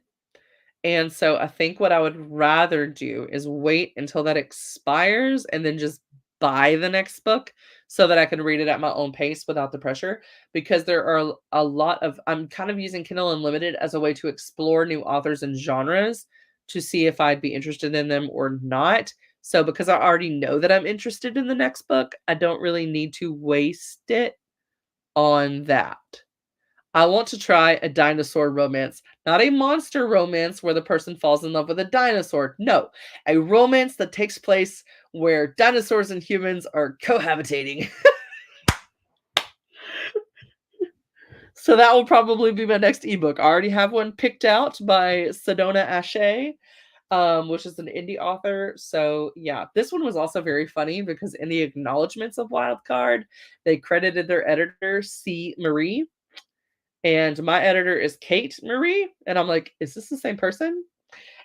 And so I think what I would rather do is wait until that expires and then just buy the next book so that I can read it at my own pace without the pressure. Because there are a lot of, I'm kind of using Kindle Unlimited as a way to explore new authors and genres to see if I'd be interested in them or not. So because I already know that I'm interested in the next book, I don't really need to waste it on that. I want to try a dinosaur romance, not a monster romance where the person falls in love with a dinosaur. No, a romance that takes place where dinosaurs and humans are cohabitating. So that will probably be my next ebook. I already have one picked out by Sedona Ashe, which is an indie author. So yeah, this one was also very funny because in the acknowledgments of Wildcard, they credited their editor, C. Marie, and my editor is Kate Marie. And I'm like, is this the same person?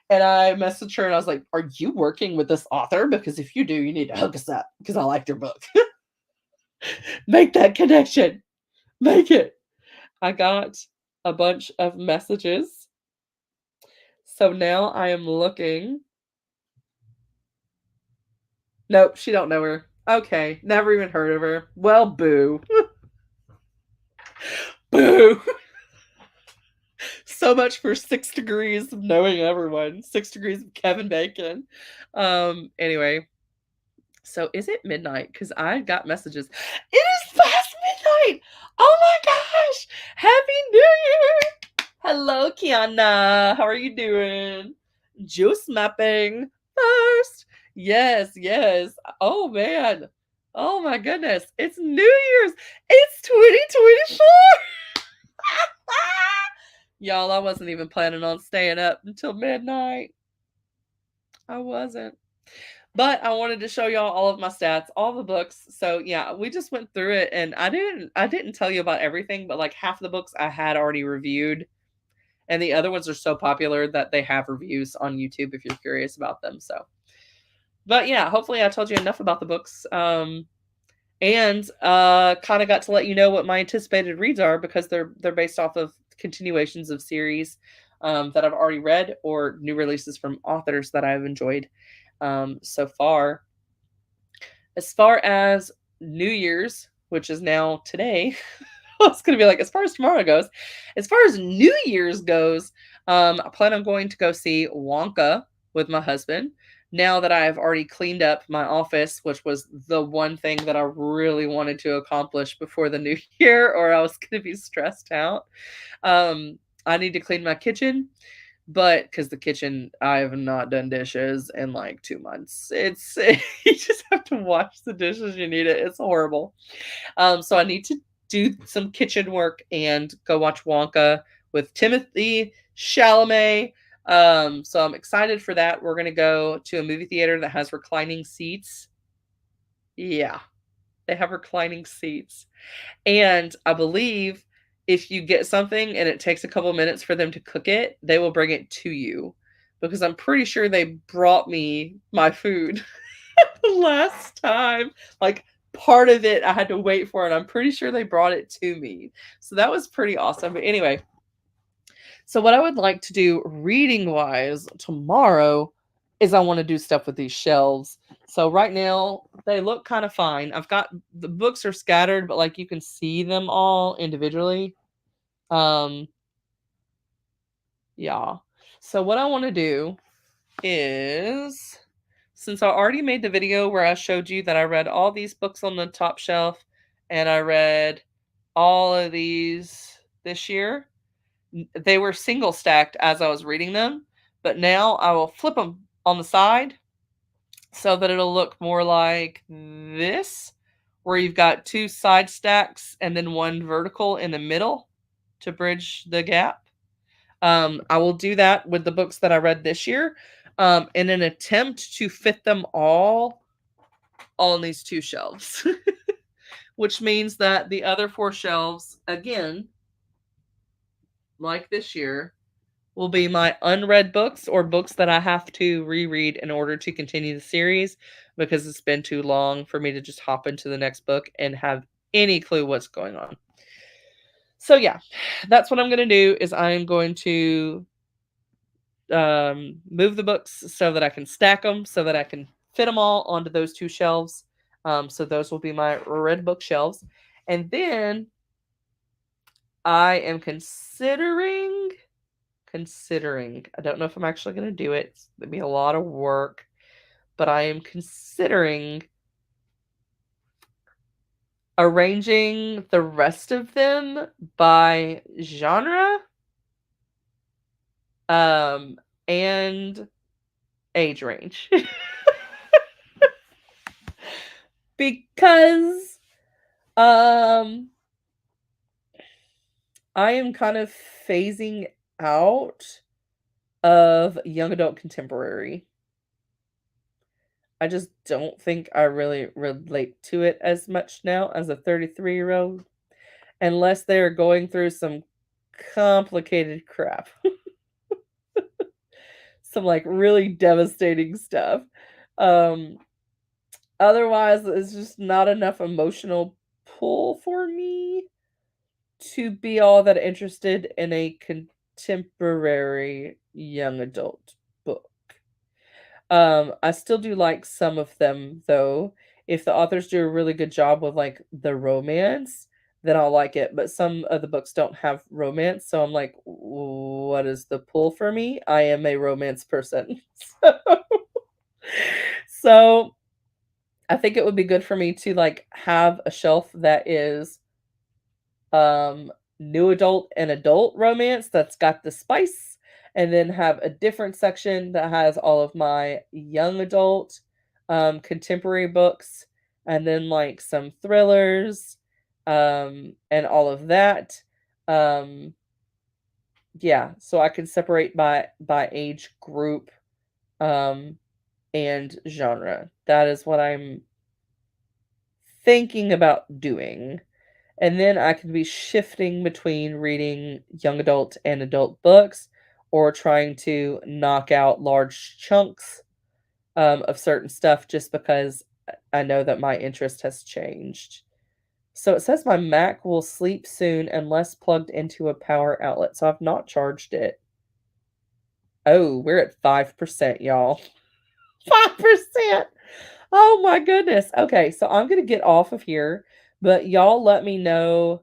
And I messaged her and I was like, are you working with this author? Because if you do, you need to hook us up because I liked your book. Make that connection. Make it. I got a bunch of messages. So now I am looking. Nope, she don't know her. Okay, never even heard of her. Well, boo. Boo. So much for 6 degrees of knowing everyone. 6 degrees of Kevin Bacon. Anyway, so is it midnight? Because I got messages. It is past midnight. Oh my gosh. Happy New Year. Hello, Kiana. How are you doing? Juice mapping first. Yes, yes. Oh man. Oh my goodness. It's New Year's. It's 2024. Y'all, I wasn't even planning on staying up until midnight. I wasn't. But I wanted to show y'all all of my stats, all the books. So yeah, we just went through it and I didn't tell you about everything, but like half the books I had already reviewed. And the other ones are so popular that they have reviews on YouTube if you're curious about them. So but yeah, hopefully I told you enough about the books. And kind of got to let you know what my anticipated reads are because they're based off of continuations of series that I've already read or new releases from authors that I've enjoyed so far. As far as New Year's, which is now today, I was going to be like, as far as tomorrow goes, as far as New Year's goes, I plan on going to go see Wonka with my husband. Now that I've already cleaned up my office, which was the one thing that I really wanted to accomplish before the new year, or I was going to be stressed out. I need to clean my kitchen, but because the kitchen, I have not done dishes in like 2 months. It's you just have to wash the dishes. You need it. It's horrible. So I need to do some kitchen work and go watch Wonka with Timothy Chalamet. So I'm excited for that. We're gonna go to a movie theater that has reclining seats. Yeah, they have reclining seats. And I believe if you get something and it takes a couple minutes for them to cook it, they will bring it to you. Because I'm pretty sure they brought me my food the last time. Like part of it I had to wait for, and I'm pretty sure they brought it to me. So that was pretty awesome. But anyway, so what I would like to do reading wise tomorrow is I want to do stuff with these shelves. So right now they look kind of fine. I've got the books are scattered, but like you can see them all individually. Um yeah. So what I want to do is since I already made the video where I showed you that I read all these books on the top shelf and I read all of these this year, they were single stacked as I was reading them, but now I will flip them on the side so that it'll look more like this, where you've got two side stacks and then one vertical in the middle to bridge the gap. I will do that with the books that I read this year in an attempt to fit them all on these two shelves, which means that the other 4 shelves, again, like this year, will be my unread books or books that I have to reread in order to continue the series because it's been too long for me to just hop into the next book and have any clue what's going on. So yeah, that's what I'm going to do is I'm going to move the books so that I can stack them so that I can fit them all onto those 2 shelves. So those will be my red book shelves. And then I am considering, I don't know if I'm actually going to do it. It'd be a lot of work, but I am considering arranging the rest of them by genre, and age range. Because um I am kind of phasing out of young adult contemporary. I just don't think I really relate to it as much now as a 33-year-old, unless they're going through some complicated crap. Some like really devastating stuff. Um Otherwise it's just not enough emotional pull for me to be all that interested in a contemporary young adult book. I still do like some of them though. If the authors do a really good job with like the romance, then I'll like it. But some of the books don't have romance, so I'm like, what is the pull for me? I am a romance person. So I think it would be good for me to like have a shelf that is um new adult and adult romance that's got the spice, and then have a different section that has all of my young adult contemporary books, and then like some thrillers and all of that. um yeah, so I can separate by age group um and genre. That is what I'm thinking about doing. And then I could be shifting between reading young adult and adult books, or trying to knock out large chunks of certain stuff just because I know that my interest has changed. So it says my Mac will sleep soon unless plugged into a power outlet. So I've not charged it. Oh, we're at 5%, y'all. 5%. Oh my goodness. Okay, so I'm gonna get off of here, but y'all let me know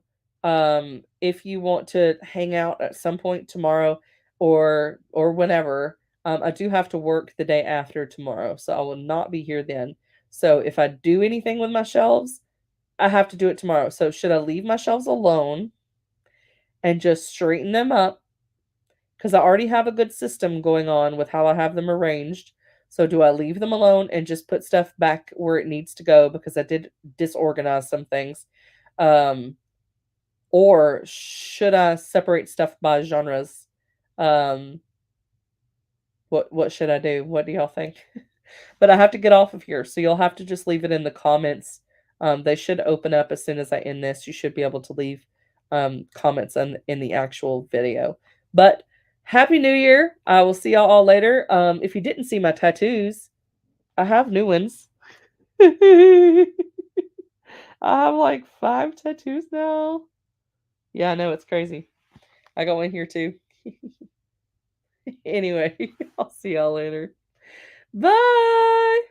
if you want to hang out at some point tomorrow, or whenever. I do have to work the day after tomorrow, so I will not be here then. So if I do anything with my shelves, I have to do it tomorrow. So should I leave my shelves alone and just straighten them up? Because I already have a good system going on with how I have them arranged. So do I leave them alone and just put stuff back where it needs to go because I did disorganize some things? Um, or should I separate stuff by genres? Um, what should I do? What do y'all think? But I have to get off of here, so you'll have to just leave it in the comments. They should open up as soon as I end this. You should be able to leave comments in the actual video. But Happy New Year. I will see y'all all later. If you didn't see my tattoos, I have new ones. I have like 5 tattoos now. Yeah, I know, it's crazy. I got one here too. Anyway, I'll see y'all later. Bye.